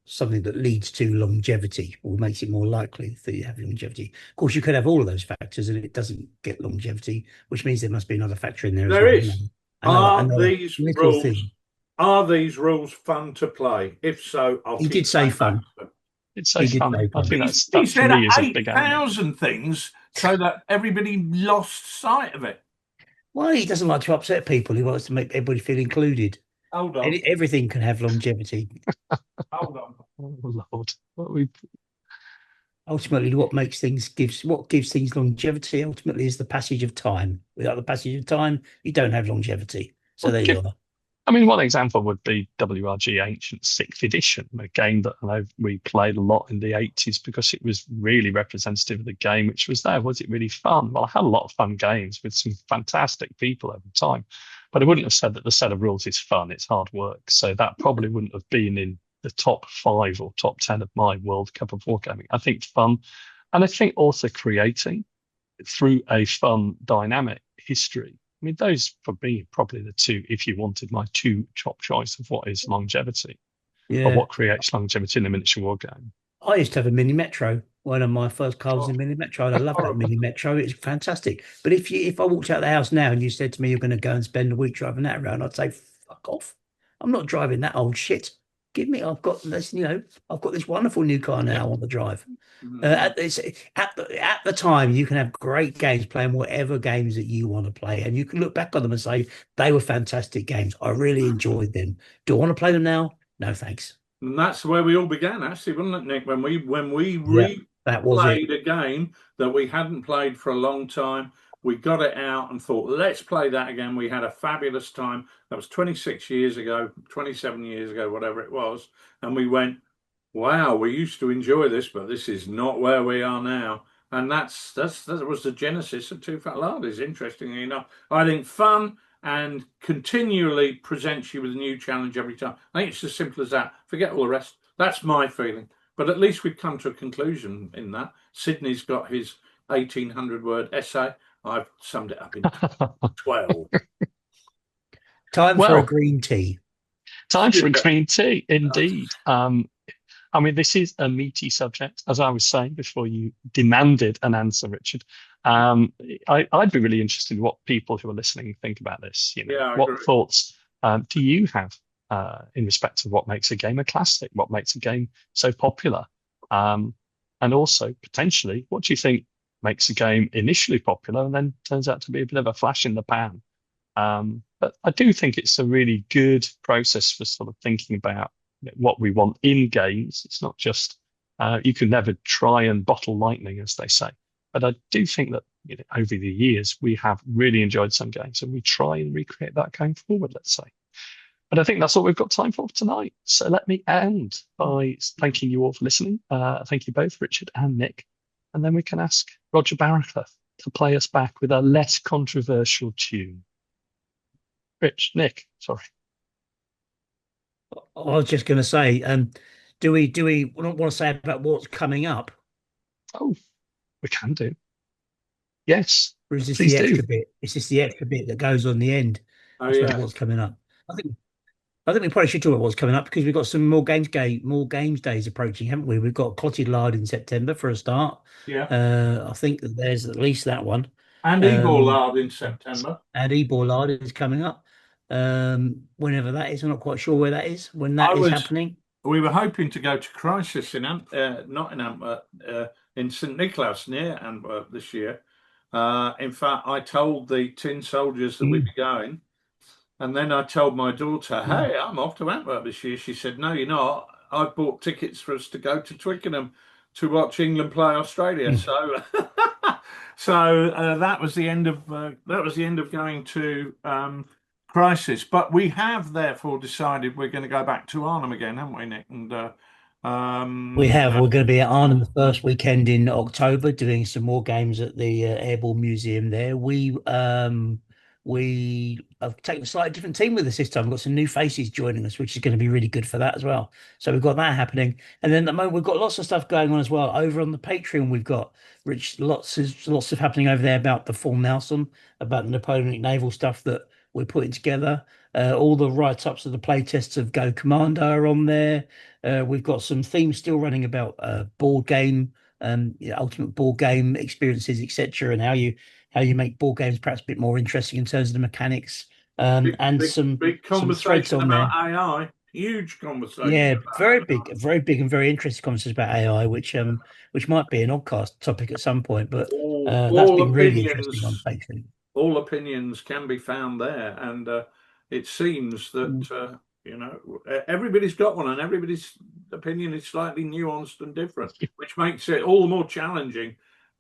something that leads to longevity, or makes it more likely that you have longevity. Of course, you could have all of those factors and it doesn't get longevity, which means there must be another factor in there. There is. Are these rules fun to play? If so, He did say fun. It's so fun. I think he said 8,000 things so that everybody lost sight of it. Well, he doesn't like to upset people. He wants to make everybody feel included. Hold on. Everything can have longevity. Hold on. Oh, Lord. Ultimately, what gives things longevity ultimately is the passage of time. Without the passage of time, you don't have longevity. So there you are. I mean, one example would be WRG Ancient 6th Edition, a game that I know we played a lot in the 80s because it was really representative of the game which was there. Was it really fun? Well, I had a lot of fun games with some fantastic people over time, but I wouldn't have said that the set of rules is fun. It's hard work. So that probably wouldn't have been in the top 5 or top 10 of my World Cup of Wargaming. I think fun, and I think also creating through a fun, dynamic history. I mean, those for me probably the two, if you wanted my two top choice of what is longevity or what creates longevity in a miniature war game. I used to have a mini metro. One of my first cars in a mini metro, and I love that mini metro. It's fantastic. But if I walked out the house now and you said to me you're going to go and spend a week driving that around, I'd say fuck off. I'm not driving that old shit. Give me. I've got this. I've got this wonderful new car now on the drive. At the time, you can have great games playing whatever games that you want to play, and you can look back on them and say they were fantastic games. I really enjoyed them. Do I want to play them now? No, thanks. And that's where we all began, actually, wasn't it, Nick? When we that was replayed a game that we hadn't played for a long time, we got it out and thought, let's play that again. We had a fabulous time. That was 26 years ago, 27 years ago, whatever it was, and we went, wow, we used to enjoy this, but this is not where we are now. And that was the genesis of Two Fat Lardies, interestingly enough. I think fun and continually presents you with a new challenge every time. I think it's as simple as that. Forget all the rest. That's my feeling. But at least we've come to a conclusion in that. Sydney's got his 1,800-word essay. I've summed it up in 12. Time for a green tea. Time for a green tea, indeed. I mean, this is a meaty subject, as I was saying before you demanded an answer, Richard. I'd be really interested in what people who are listening think about this. What thoughts do you have in respect of what makes a game a classic, what makes a game so popular, and also potentially what do you think makes a game initially popular and then turns out to be a bit of a flash in the pan. But I do think it's a really good process for sort of thinking about what we want in games. It's not just you can never try and bottle lightning, as they say. But I do think that over the years we have really enjoyed some games, and we try and recreate that going forward, let's say. But I think that's all we've got time for tonight. So let me end by thanking you all for listening. Thank you both, Richard and Nick. And then we can ask Roger Barraclough to play us back with a less controversial tune. Nick, sorry. I was just going to say, do we want to say about what's coming up? Oh, we can do. Yes. Or is this the extra bit? Is this the extra bit that goes on the end? What's coming up? I think we probably should talk about what's coming up because we've got some more games days approaching, haven't we? We've got Clotted Lard in September for a start. Yeah. I think that there's at least that one. And Ebor Lard in September. And Ebor Lard is coming up. Whenever that is, I'm not quite sure where that is. When that is happening. We were hoping to go to Crisis in not in Antwerp, in St. Nicholas near Antwerp this year. In fact, I told the tin soldiers that we'd be going. And then I told my daughter, hey, I'm off to Antwerp this year. She said, no, you're not. I've bought tickets for us to go to Twickenham to watch England play Australia. So that was the end of going to Crisis. But we have therefore decided we're going to go back to Arnhem again, haven't we, Nick? And we have. We're going to be at Arnhem the first weekend in October doing some more games at the Airborne Museum there. We have taken a slightly different team with us this time. We've got some new faces joining us, which is going to be really good for that as well. So we've got that happening. And then at the moment, we've got lots of stuff going on as well. Over on the Patreon, we've got lots of happening over there about the Full Nelson, about the Napoleonic naval stuff that we're putting together. All the write-ups of the playtests of Go Commander are on there. We've got some themes still running about board game, ultimate board game experiences, etc., and how you make board games perhaps a bit more interesting in terms of the mechanics. Some big conversation about AI. Huge conversation. Yeah, very big and very interesting conversation about AI, which might be an oddcast topic at some point, but that's been really interesting on Patreon. All opinions can be found there, and it seems that everybody's got one, and everybody's opinion is slightly nuanced and different, which makes it all the more challenging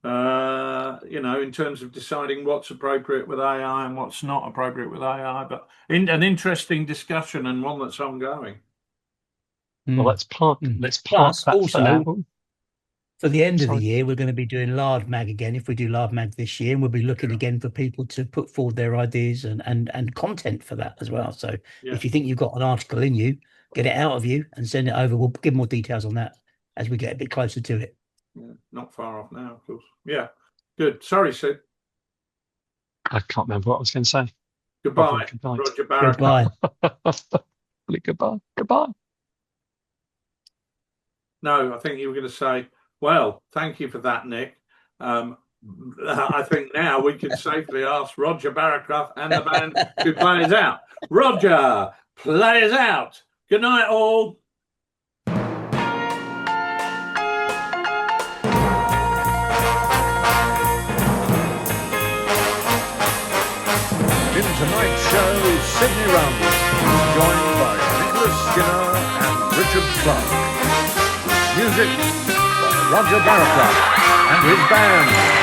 in terms of deciding what's appropriate with AI and what's not appropriate with AI. But an interesting discussion and one that's ongoing. Well, let's park Plus, that also, for now. For the end of Sorry. the year, we're going to be doing Lard Mag again. If we do Lard Mag this year, and we'll be looking again for people to put forward their ideas and content for that as well. So if you think you've got an article in you, get it out of you and send it over. We'll give more details on that as we get a bit closer to it. Yeah, not far off now, of course. Yeah, good. Sorry, Sid. I can't remember what I was going to say. Goodbye, Roger Barrett. Goodbye. Goodbye. No, I think you were going to say, well, thank you for that, Nick. I think now we can safely ask Roger Barraclough and the band to play us out. Roger, play us out. Good night, all. In tonight's show, Sydney Rumble, joined by Nicholas Skinner and Richard Clark. Music by Roger Barraclough and his band.